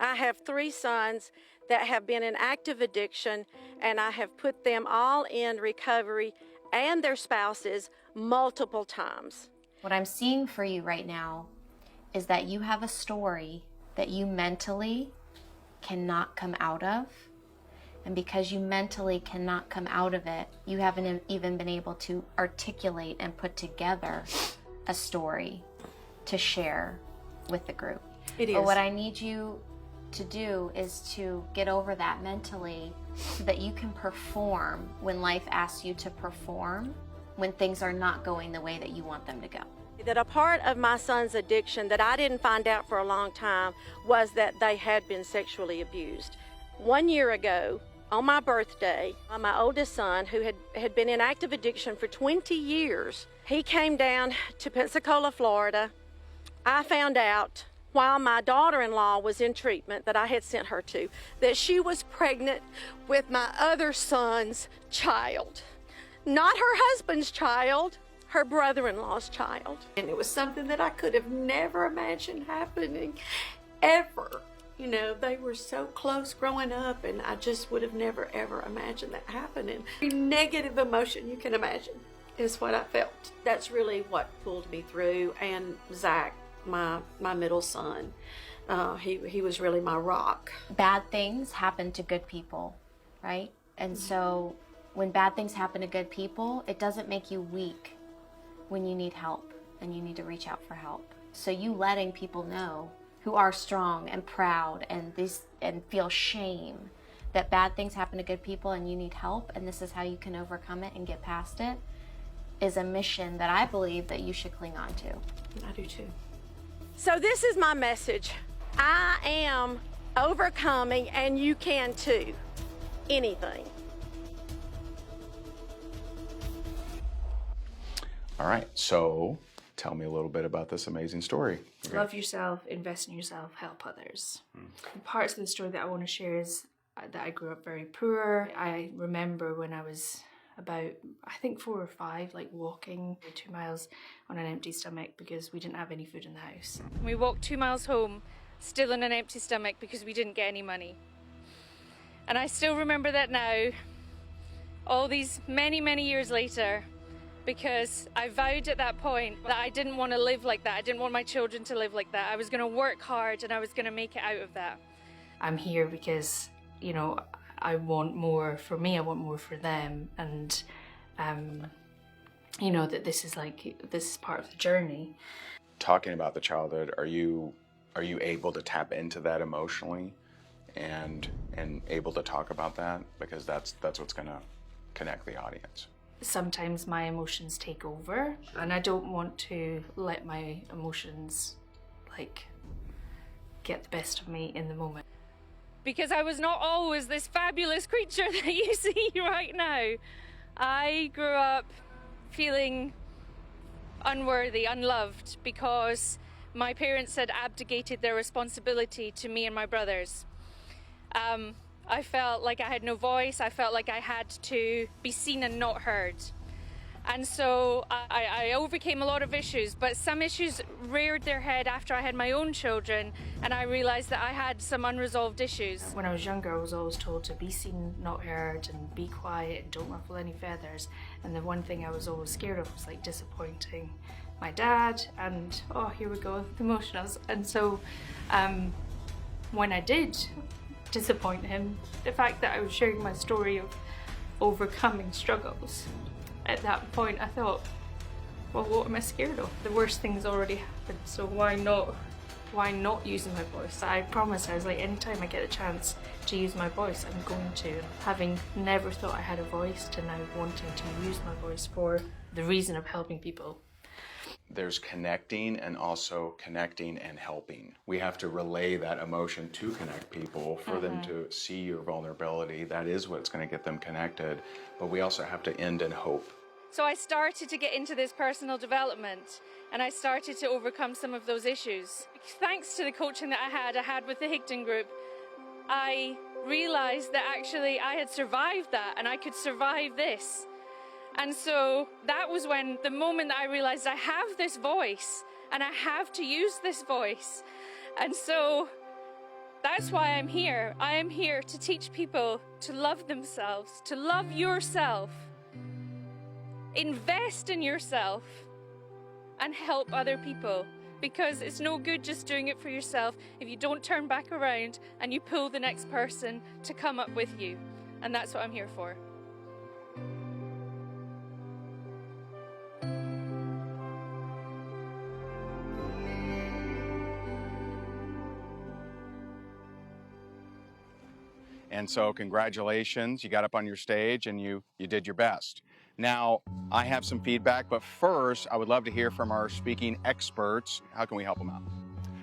I have 3 sons that have been in active addiction, and I have put them all in recovery and their spouses multiple times. What I'm seeing for you right now is that you have a story that you mentally cannot come out of. And because you mentally cannot come out of it, you haven't even been able to articulate and put together a story to share with the group. It is. But what I need you to do is to get over that mentally so that you can perform when life asks you to perform, when things are not going the way that you want them to go. That a part of my son's addiction that I didn't find out for a long time was that they had been sexually abused. 1 year ago, on my birthday, my oldest son, who had been in active addiction for 20 years, he came down to Pensacola, Florida. I found out while my daughter-in-law was in treatment that I had sent her to, that she was pregnant with my other son's child. Not her husband's child, her brother-in-law's child. And it was something that I could have never imagined happening, ever. You know, they were so close growing up, and I just would have never, ever imagined that happening. Every negative emotion you can imagine is what I felt. That's really what pulled me through. And Zach, my middle son, he was really my rock. Bad things happen to good people, right? And so when bad things happen to good people, it doesn't make you weak when you need help and you need to reach out for help. So you letting people know who are strong and proud and feel shame that bad things happen to good people and you need help and this is how you can overcome it and get past it is a mission that I believe that you should cling on to. I do too. So this is my message. I am overcoming and you can too. Anything. All right, so tell me a little bit about this amazing story. Love yourself, invest in yourself, help others. The parts of the story that I want to share is that I grew up very poor. I remember when I was about, I think 4 or 5, like walking 2 miles on an empty stomach because we didn't have any food in the house. We walked 2 miles home, still on an empty stomach because we didn't get any money. And I still remember that now, all these many, many years later, because I vowed at that point that I didn't want to live like that. I didn't want my children to live like that. I was going to work hard and I was going to make it out of that. I'm here because, you know, I want more for me, I want more for them, and you know that this is part of the journey. Talking about the childhood, are you able to tap into that emotionally and able to talk about that? Because that's what's going to connect the audience. Sometimes my emotions take over, and I don't want to let my emotions get the best of me in the moment. Because I was not always this fabulous creature that you see right now. I grew up feeling unworthy, unloved, because my parents had abdicated their responsibility to me and my brothers. I felt like I had no voice. I felt like I had to be seen and not heard. And so I overcame a lot of issues, but some issues reared their head after I had my own children, and I realized that I had some unresolved issues. When I was younger, I was always told to be seen, not heard, and be quiet, and don't ruffle any feathers. And the one thing I was always scared of was disappointing my dad, and oh, here we go, the emotions. And so when I did disappoint him, the fact that I was sharing my story of overcoming struggles, at that point I thought, well, what am I scared of? The worst thing's already happened, so why not using my voice? I promised, I was like, anytime I get a chance to use my voice, I'm going to. Having never thought I had a voice to now wanting to use my voice for the reason of helping people. There's connecting and also connecting and helping. We have to relay that emotion to connect people for them to see your vulnerability. That is what's going to get them connected. But we also have to end in hope. So I started to get into this personal development, and I started to overcome some of those issues. Thanks to the coaching that I had with the Higdon Group, I realized that actually I had survived that and I could survive this. And so that was when the moment that I realized I have this voice and I have to use this voice. And so that's why I'm here. I am here to teach people to love themselves, to love yourself. Invest in yourself and help other people, because it's no good just doing it for yourself if you don't turn back around and you pull the next person to come up with you. And that's what I'm here for. And so congratulations, you got up on your stage and you did your best. Now, I have some feedback, but first, I would love to hear from our speaking experts. How can we help them out?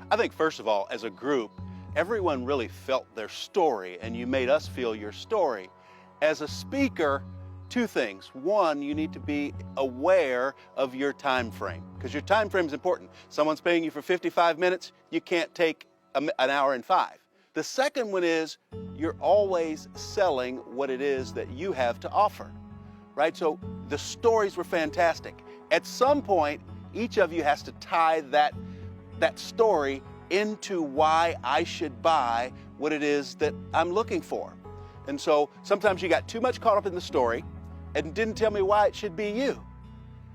I think, first of all, as a group, everyone really felt their story, and you made us feel your story. As a speaker, two things. One, you need to be aware of your time frame, because your time frame is important. Someone's paying you for 55 minutes, you can't take an hour and 5. The second one is you're always selling what it is that you have to offer. Right? So the stories were fantastic. At some point, each of you has to tie that story into why I should buy what it is that I'm looking for. And so sometimes you got too much caught up in the story and didn't tell me why it should be you.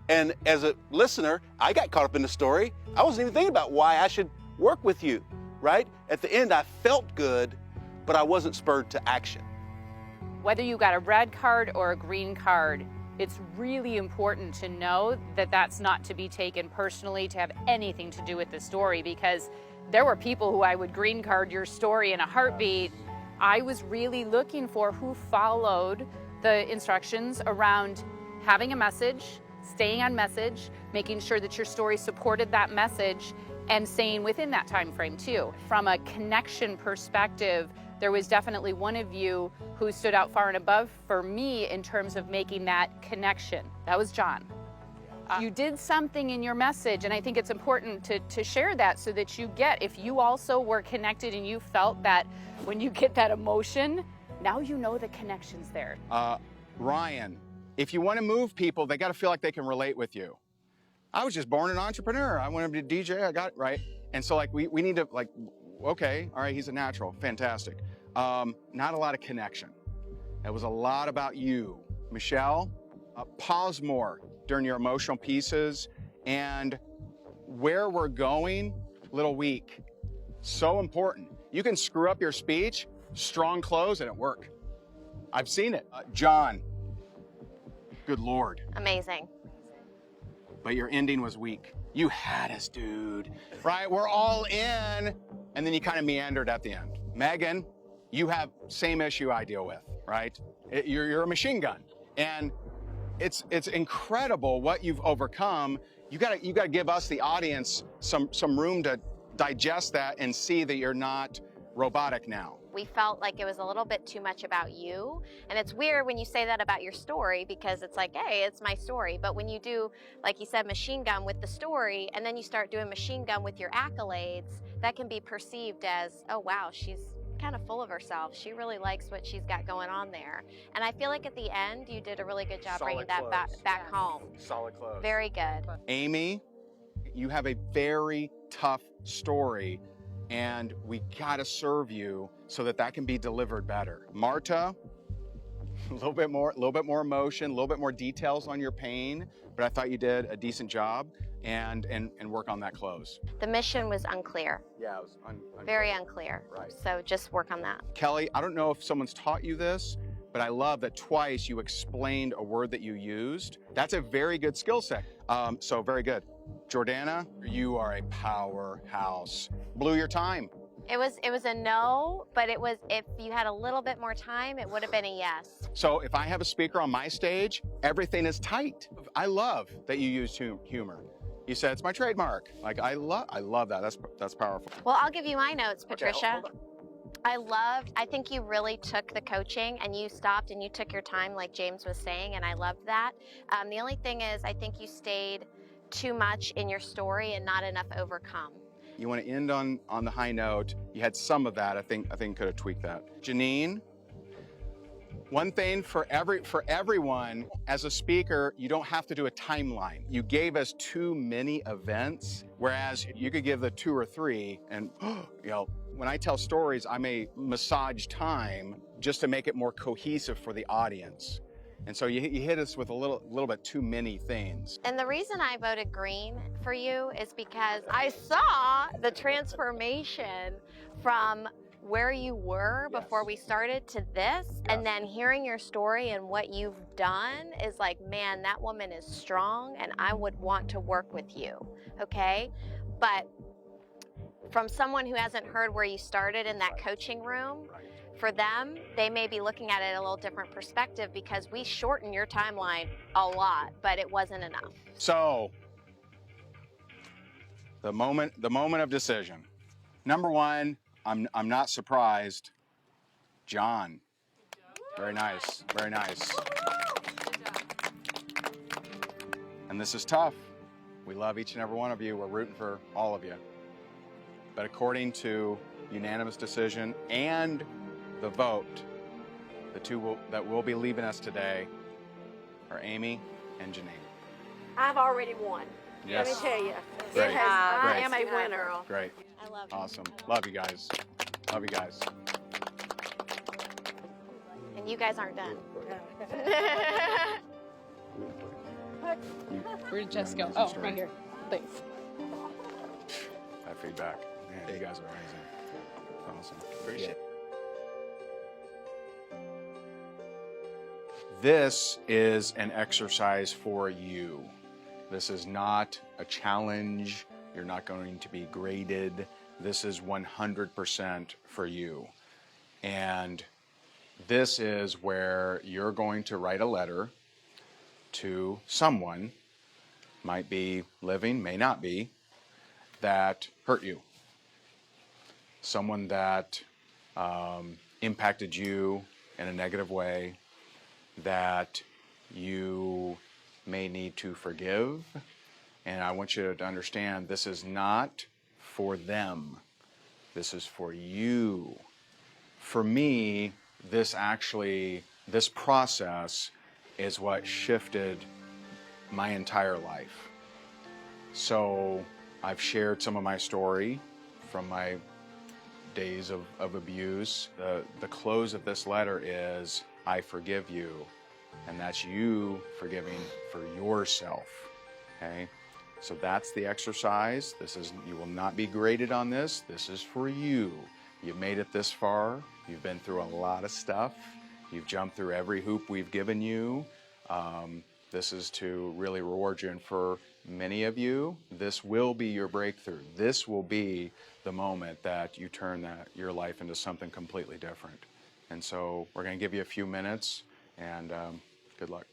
And as a listener, I got caught up in the story. I wasn't even thinking about why I should work with you, right? At the end, I felt good, but I wasn't spurred to action. Whether you got a red card or a green card, it's really important to know that that's not to be taken personally, to have anything to do with the story, because there were people who I would green card your story in a heartbeat. I was really looking for who followed the instructions around having a message, staying on message, making sure that your story supported that message, and staying within that time frame too. From a connection perspective, there was definitely one of you who stood out far and above for me in terms of making that connection. That was John. You did something in your message, and I think it's important to share that so that you get, if you also were connected and you felt that when you get that emotion, now you know the connection's there. Ryan, if you want to move people, they got to feel like they can relate with you. I was just born an entrepreneur. I wanted to be a DJ, I got it right. And so like we need to like, okay, all right, he's a natural, fantastic. Not a lot of connection. It was a lot about you. Michelle, pause more during your emotional pieces, and where we're going, little weak. So important. You can screw up your speech, strong close, and it work. I've seen it. John, good Lord. Amazing. But your ending was weak. You had us, dude. Right? We're all in, and then you kind of meandered at the end. Megan, you have same issue I deal with, right? You're a machine gun, and it's incredible what you've overcome. You gotta give us, the audience, some room to digest that and see that you're not robotic now. We felt like it was a little bit too much about you. And it's weird when you say that about your story, because it's like, hey, it's my story. But when you do, like you said, machine gun with the story, and then you start doing machine gun with your accolades, that can be perceived as, oh, wow, she's kind of full of herself. She really likes what she's got going on there. And I feel like at the end, you did a really good job bringing that back home. Solid close. Very good. Amy, you have a very tough story, and we gotta serve you so that can be delivered better. Marta, a little bit more emotion, a little bit more details on your pain, but I thought you did a decent job, and work on that close. The mission was unclear. Yeah, it was unclear. Very unclear. Right. So just work on that. Kelly, I don't know if someone's taught you this, but I love that twice you explained a word that you used. That's a very good skill set. So very good. Jordana, you are a powerhouse. Blew your time. It was a no, but it was, if you had a little bit more time, it would have been a yes. So if I have a speaker on my stage, everything is tight. I love that you used humor. You said it's my trademark. Like I love that. That's powerful. Well, I'll give you my notes, Patricia. Okay, I think you really took the coaching and you stopped and you took your time like James was saying, and I loved that. The only thing is I think you stayed too much in your story and not enough overcome. You want to end on the high note. You had some of that. I think could have tweaked that. Janine, one thing for everyone, as a speaker, you don't have to do a timeline. You gave us too many events, whereas you could give the 2 or 3 and, you know, when I tell stories, I may massage time just to make it more cohesive for the audience. And so you hit us with a little bit too many things. And the reason I voted green for you is because I saw the transformation from where you were before we started to this, and then hearing your story and what you've done is like, man, that woman is strong and I would want to work with you, okay? But from someone who hasn't heard where you started in that coaching room, for them, they may be looking at it a little different perspective because we shortened your timeline a lot, but it wasn't enough. So, the moment of decision. Number 1, I'm not surprised. John. Very nice. Very nice. And this is tough. We love each and every one of you. We're rooting for all of you. But according to unanimous decision and the vote, the 2 that will be leaving us today are Amy and Janine. I've already won. Yes. Let me tell you. Great. I Great. am a winner. Great. I love you. Awesome. Love you guys. Love you guys. And you guys aren't done. Where did Jess go? Oh, right here. Thanks. That feedback. Man, you guys are amazing. Awesome. Appreciate it. This is an exercise for you. This is not a challenge. You're not going to be graded. This is 100% for you. And this is where you're going to write a letter to someone, might be living, may not be, that hurt you. Someone that impacted you in a negative way, that you may need to forgive. And I want you to understand this is not for them. This is for you. For me, this process is what shifted my entire life. So I've shared some of my story from my days of abuse. The close of this letter is, I forgive you. And that's you forgiving for yourself, okay? So that's the exercise. You will not be graded on this. This is for you. You've made it this far. You've been through a lot of stuff. You've jumped through every hoop we've given you. This is to really reward you. And for many of you, this will be your breakthrough. This will be the moment that you turn your life into something completely different. And so we're going to give you a few minutes, and good luck.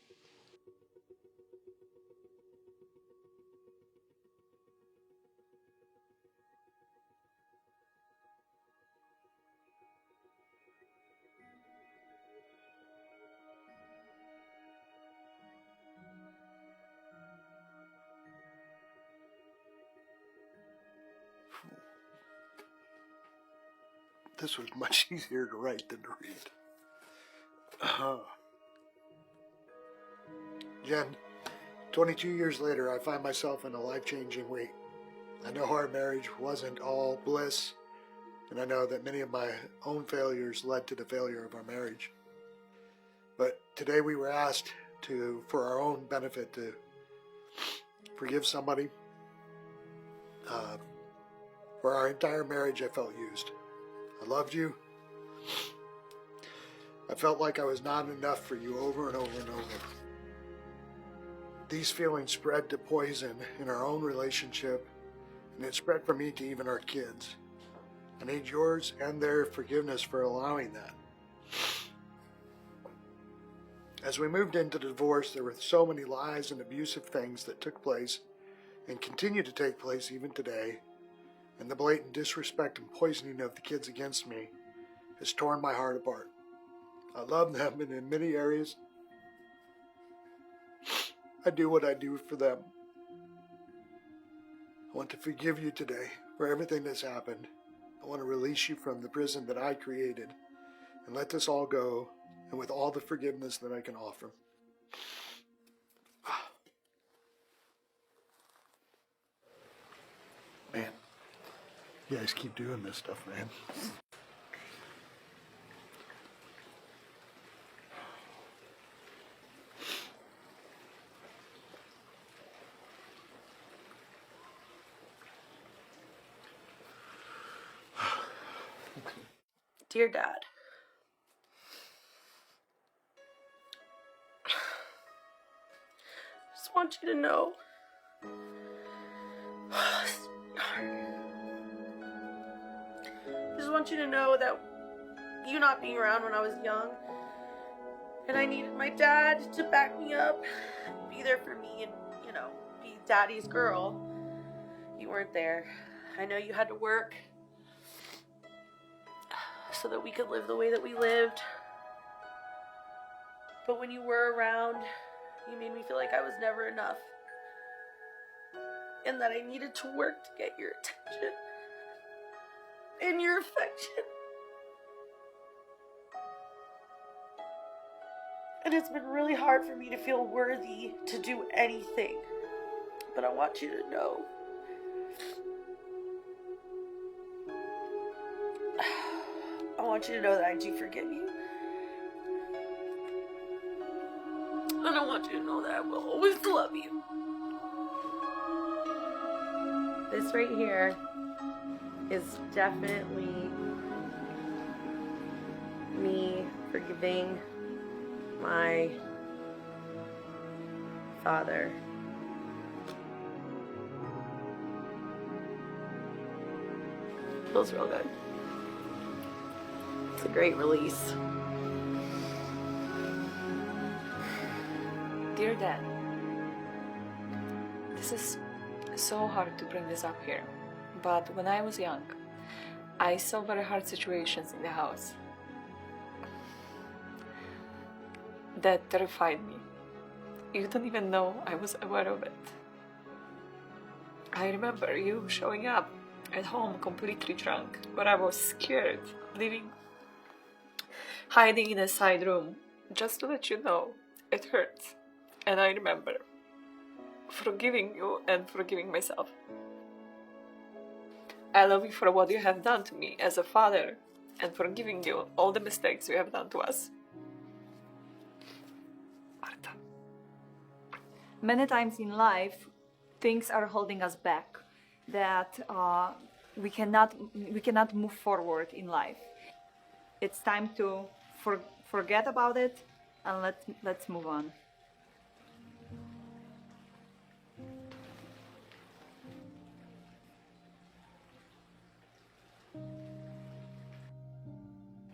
This was much easier to write than to read. Jen, 22 years later, I find myself in a life-changing week. I know our marriage wasn't all bliss, and I know that many of my own failures led to the failure of our marriage. But today we were asked to, for our own benefit, to forgive somebody. For our entire marriage, I felt used. I loved you. I felt like I was not enough for you over and over and over. These feelings spread to poison in our own relationship, and it spread from me to even our kids. I need yours and their forgiveness for allowing that. As we moved into the divorce, there were so many lies and abusive things that took place and continue to take place even today, and the blatant disrespect and poisoning of the kids against me has torn my heart apart. I love them, and in many areas, I do what I do for them. I want to forgive you today for everything that's happened. I want to release you from the prison that I created and let this all go, and with all the forgiveness that I can offer. Man, you guys keep doing this stuff, man. Dear Dad, I just want you to know, I just want you to know that you not being around when I was young, and I needed my dad to back me up, be there for me, and, you know, be Daddy's girl. You weren't there. I know you had to work so that we could live the way that we lived. But when you were around, you made me feel like I was never enough. And that I needed to work to get your attention and your affection. And it's been really hard for me to feel worthy to do anything. But I want you to know, I want you to know that I do forgive you. And I want you to know that I will always love you. This right here is definitely me forgiving my father. Feels real good. It's a great release. Dear Dad, this is so hard to bring this up here, but when I was young, I saw very hard situations in the house that terrified me. You don't even know I was aware of it. I remember you showing up at home completely drunk, but I was scared, hiding in a side room, just to let you know it hurts. And I remember forgiving you and forgiving myself. I love you for what you have done to me as a father and forgiving you all the mistakes you have done to us. Marta. Many times in life, things are holding us back, that we cannot move forward in life. It's time to forget about it and let's move on.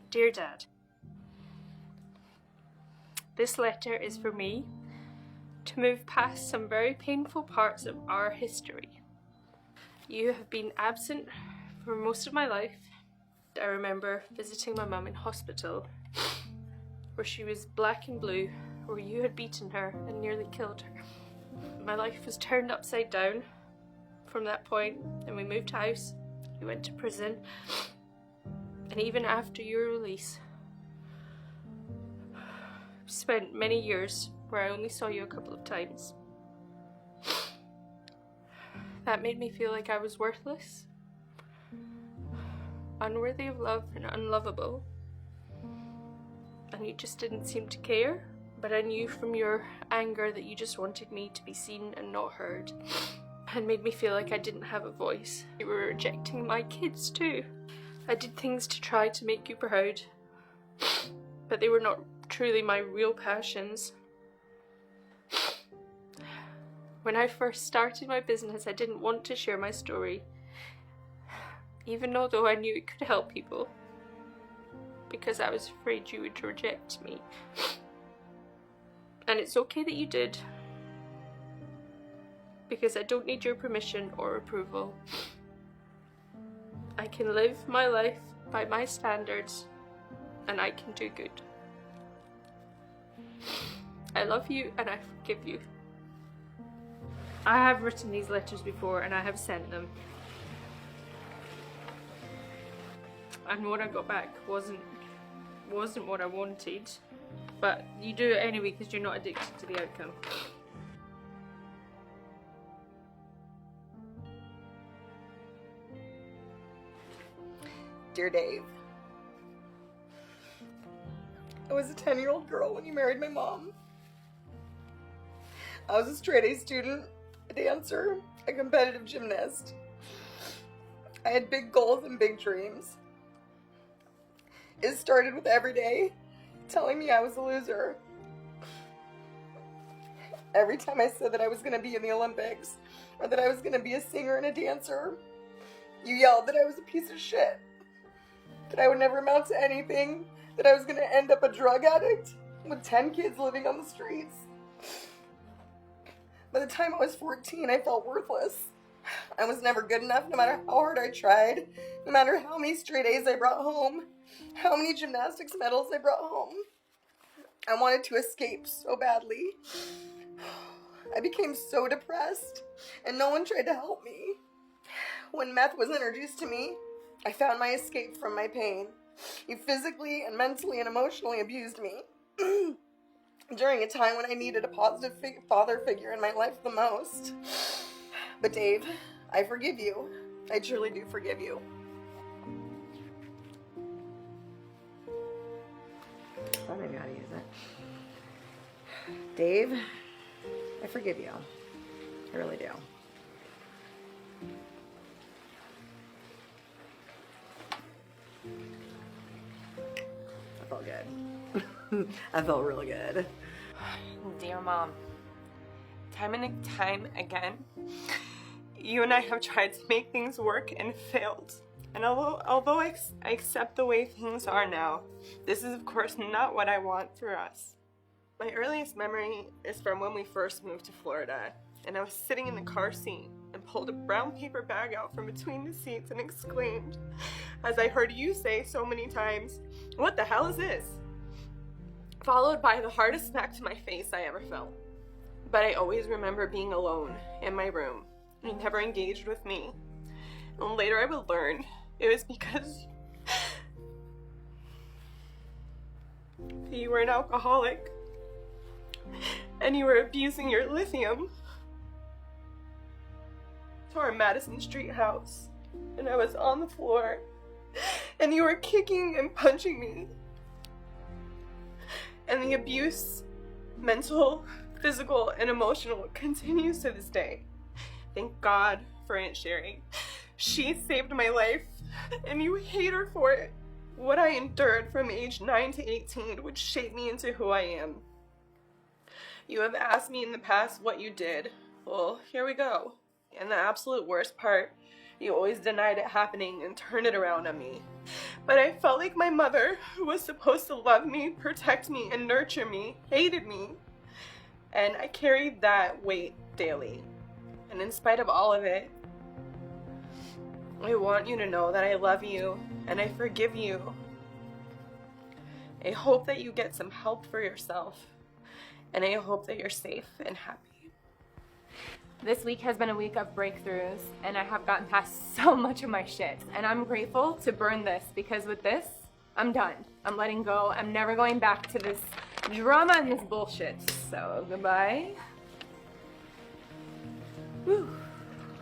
Dear Dad, this letter is for me to move past some very painful parts of our history. You have been absent for most of my life. I remember visiting my mum in hospital, where she was black and blue, where you had beaten her and nearly killed her. My life was turned upside down from that point, and we moved house, we went to prison, and even after your release, spent many years where I only saw you a couple of times. That made me feel like I was worthless, unworthy of love and unlovable. And you just didn't seem to care, but I knew from your anger that you just wanted me to be seen and not heard, and made me feel like I didn't have a voice. You were rejecting my kids too. I did things to try to make you proud, but they were not truly my real passions. When I first started my business, I didn't want to share my story, even although I knew it could help people, because I was afraid you would reject me. And it's okay that you did, because I don't need your permission or approval. I can live my life by my standards and I can do good. I love you and I forgive you. I have written these letters before and I have sent them. And what I got back wasn't what I wanted, but you do it anyway because you're not addicted to the outcome. Dear Dave, I was a 10-year-old girl when you married my mom. I was a straight-A student, a dancer, a competitive gymnast. I had big goals and big dreams. It started with every day telling me I was a loser. Every time I said that I was going to be in the Olympics or that I was going to be a singer and a dancer, you yelled that I was a piece of shit, that I would never amount to anything, that I was going to end up a drug addict with 10 kids living on the streets. By the time I was 14, I felt worthless. I was never good enough, no matter how hard I tried, no matter how many straight A's I brought home, how many gymnastics medals I brought home. I wanted to escape so badly. I became so depressed, and no one tried to help me. When meth was introduced to me, I found my escape from my pain. You physically and mentally and emotionally abused me during a time when I needed a positive father figure in my life the most. But Dave, I forgive you. I truly do forgive you. I don't even know how to use it. Dave, I forgive you. I really do. I felt good. I felt really good. Dear Mom, time and time again, you and I have tried to make things work and failed. And although I accept the way things are now, this is of course not what I want for us. My earliest memory is from when we first moved to Florida, and I was sitting in the car seat and pulled a brown paper bag out from between the seats and exclaimed, as I heard you say so many times, "What the hell is this?" Followed by the hardest smack to my face I ever felt. But I always remember being alone in my room. You never engaged with me. And later I would learn it was because you were an alcoholic and you were abusing your lithium to our Madison Street house. And I was on the floor and you were kicking and punching me. And the abuse, mental, physical, and emotional, continues to this day. Thank God for Aunt Sherry. She saved my life, and you hate her for it. What I endured from age 9 to 18 would shape me into who I am. You have asked me in the past what you did. Well, here we go. And the absolute worst part, you always denied it happening and turned it around on me. But I felt like my mother, who was supposed to love me, protect me, and nurture me, hated me. And I carried that weight daily. And in spite of all of it, I want you to know that I love you and I forgive you. I hope that you get some help for yourself. And I hope that you're safe and happy. This week has been a week of breakthroughs, and I have gotten past so much of my shit. And I'm grateful to burn this, because with this, I'm done. I'm letting go. I'm never going back to this drama and this bullshit. So, goodbye. Whew.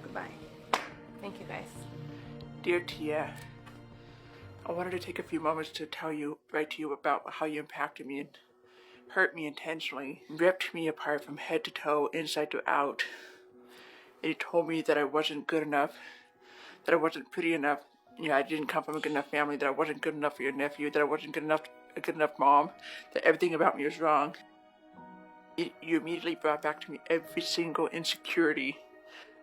Goodbye. Thank you, guys. Dear Tia, I wanted to take a few moments to write to you about how you impacted me and hurt me intentionally, ripped me apart from head to toe, inside to out. And you told me that I wasn't good enough, that I wasn't pretty enough, I didn't come from a good enough family, that I wasn't good enough for your nephew, that I wasn't a good enough mom, that everything about me was wrong. You immediately brought back to me every single insecurity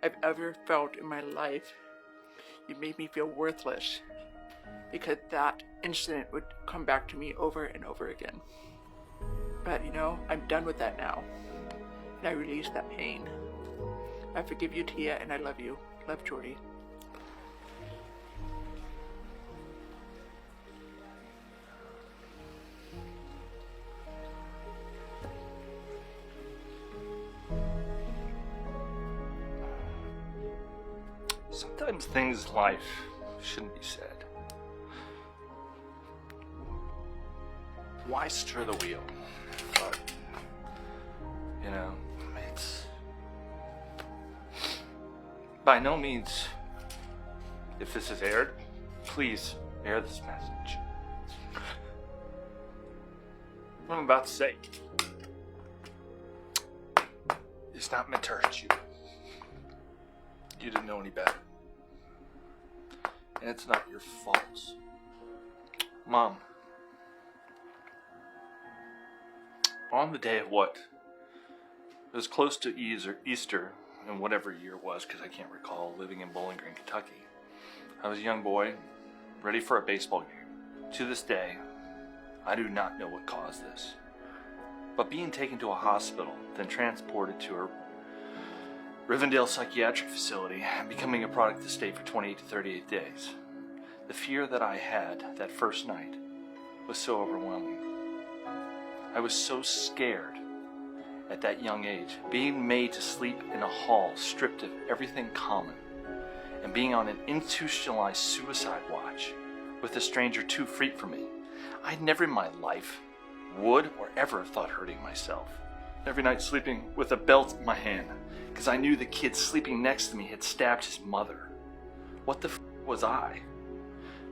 I've ever felt in my life. You made me feel worthless, because that incident would come back to me over and over again. But I'm done with that now, and I release that pain. I forgive you, Tia, and I love you. Love, Jordy. Sometimes things in life shouldn't be said. Why stir the wheel? But, you know, it's by no means, if this is aired, please air this message. What I'm about to say is not meant to hurt you. You didn't know any better. And it's not your fault. Mom, on the day of what was close to Easter in whatever year it was, because I can't recall, living in Bowling Green, Kentucky, I was a young boy, ready for a baseball game. To this day, I do not know what caused this. But being taken to a hospital, then transported to a Rivendell psychiatric facility, and becoming a product to stay for 28 to 38 days. The fear that I had that first night was so overwhelming. I was so scared at that young age, being made to sleep in a hall stripped of everything common, and being on an institutionalized suicide watch with a stranger 2 feet from me. I'd never in my life would or ever have thought hurting myself. Every night sleeping with a belt in my hand, because I knew the kid sleeping next to me had stabbed his mother. What the was I?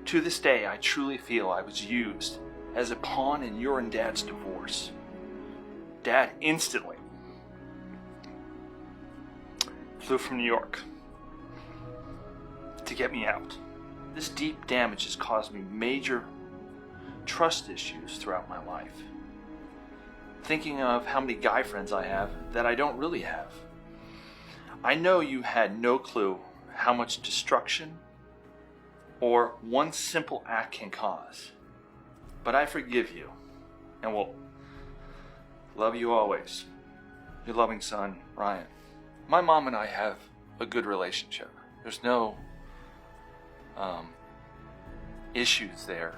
To this day, I truly feel I was used as a pawn in your and Dad's divorce. Dad instantly flew from New York to get me out. This deep damage has caused me major trust issues throughout my life. Thinking of how many guy friends I have that I don't really have. I know you had no clue how much destruction or one simple act can cause. But I forgive you and will love you always. Your loving son, Ryan. My mom and I have a good relationship. There's no issues there.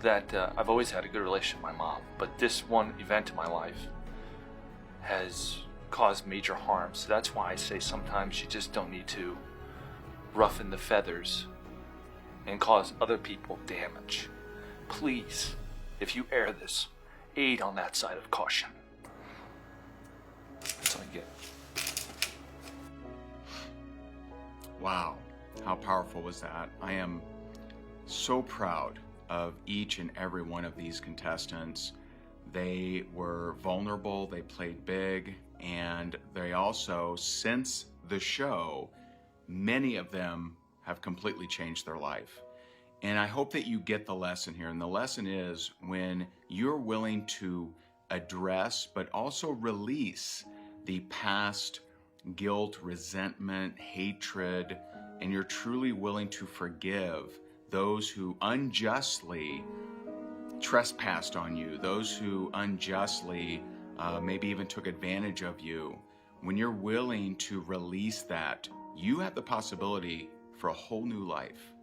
That I've always had a good relationship with my mom, but this one event in my life has caused major harm. So that's why I say sometimes you just don't need to roughen the feathers and cause other people damage. Please, if you air this, aid on that side of caution. That's all I get. Wow, how powerful was that? I am so proud of each and every one of these contestants. They were vulnerable, they played big, and they also, since the show, many of them have completely changed their life. And I hope that you get the lesson here. And the lesson is when you're willing to address, but also release the past guilt, resentment, hatred, and you're truly willing to forgive those who unjustly trespassed on you, those who unjustly maybe even took advantage of you. When you're willing to release that, you have the possibility for a whole new life.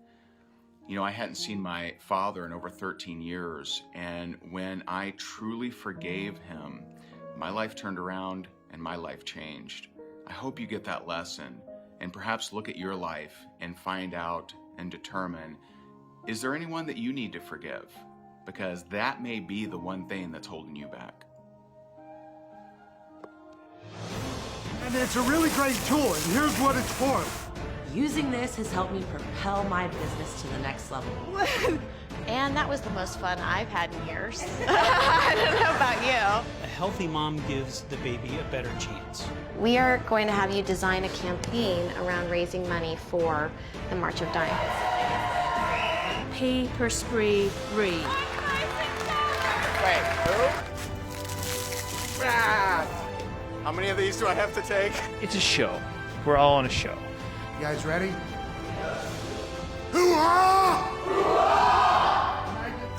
You know, I hadn't seen my father in over 13 years, and when I truly forgave him, my life turned around and my life changed. I hope you get that lesson and perhaps look at your life and find out and determine, is there anyone that you need to forgive? Because that may be the one thing that's holding you back. And it's a really great tool, and here's what it's for. Using this has helped me propel my business to the next level. And that was the most fun I've had in years. I don't know about you. A healthy mom gives the baby a better chance. We are going to have you design a campaign around raising money for the March of Dimes. Paper spray free. Wait, who? How many of these do I have to take? It's a show. We're all on a show. You guys ready? Hoo-ha!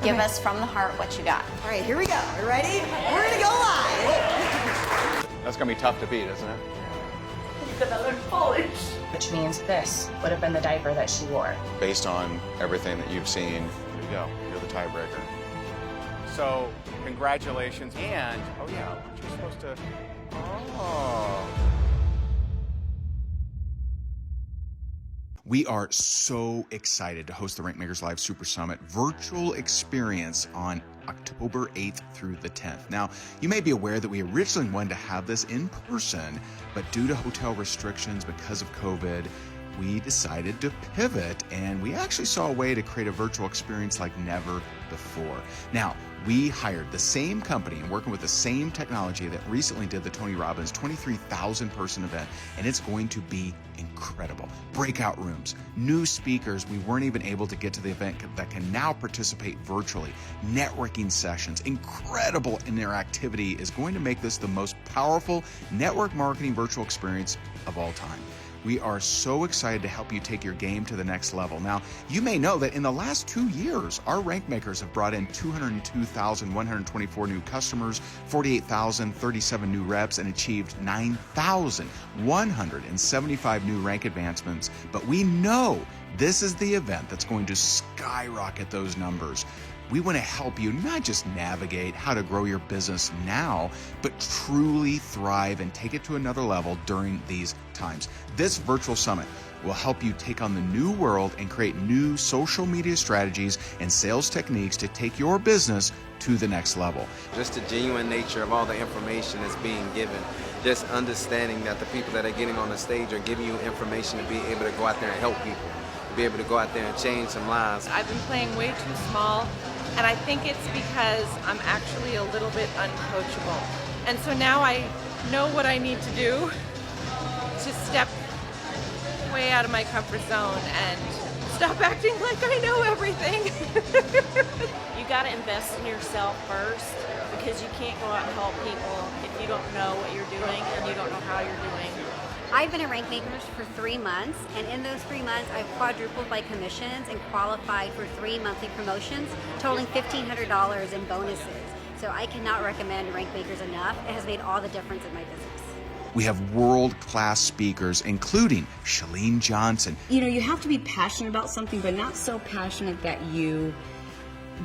Give us from the heart what you got. All right, here we go. You ready? We're gonna go live. That's gonna be tough to beat, isn't it? You're gonna learn Polish. Which means this would have been the diaper that she wore. Based on everything that you've seen, here you go. You're the tiebreaker. So, congratulations. And, oh yeah, aren't you supposed to... Oh. We are so excited to host the Rankmakers Live Super Summit virtual experience on October 8th through the 10th. Now, you may be aware that we originally wanted to have this in person, but due to hotel restrictions because of COVID, we decided to pivot, and we actually saw a way to create a virtual experience like never before. Now, we hired the same company and working with the same technology that recently did the Tony Robbins 23,000 person event, and it's going to be incredible. Breakout rooms, new speakers we weren't even able to get to the event that can now participate virtually, networking sessions, incredible interactivity is going to make this the most powerful network marketing virtual experience of all time. We are so excited to help you take your game to the next level. Now, you may know that in the last 2 years, our Rankmakers have brought in 202,124 new customers, 48,037 new reps, and achieved 9,175 new rank advancements. But we know this is the event that's going to skyrocket those numbers. We want to help you not just navigate how to grow your business now, but truly thrive and take it to another level during these times. This virtual summit will help you take on the new world and create new social media strategies and sales techniques to take your business to the next level. Just the genuine nature of all the information that's being given. Just understanding that the people that are getting on the stage are giving you information to be able to go out there and help people, to be able to go out there and change some lives. I've been playing way too small, and I think it's because I'm actually a little bit uncoachable. And so now I know what I need to do to step way out of my comfort zone and stop acting like I know everything. You got to invest in yourself first, because you can't go out and help people if you don't know what you're doing and you don't know how you're doing. I've been at Rankmakers for 3 months, and in those 3 months, I've quadrupled my commissions and qualified for 3 monthly promotions, totaling $1,500 in bonuses. So I cannot recommend Rankmakers enough. It has made all the difference in my business. We have world-class speakers, including Chalene Johnson. You know, you have to be passionate about something, but not so passionate that you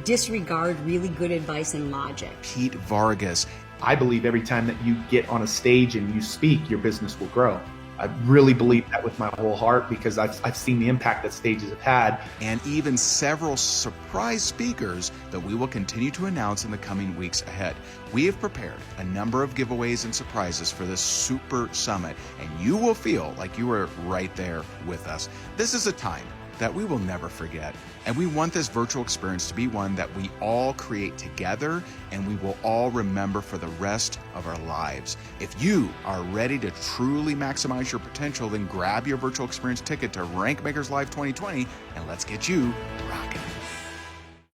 disregard really good advice and logic. Pete Vargas. I believe every time that you get on a stage and you speak, your business will grow. I really believe that with my whole heart, because I've seen the impact that stages have had. And even several surprise speakers that we will continue to announce in the coming weeks ahead. We have prepared a number of giveaways and surprises for this super summit, and you will feel like you were right there with us. This is a time that we will never forget. And we want this virtual experience to be one that we all create together and we will all remember for the rest of our lives. If you are ready to truly maximize your potential, then grab your virtual experience ticket to Rankmakers Live 2020 and let's get you rocking.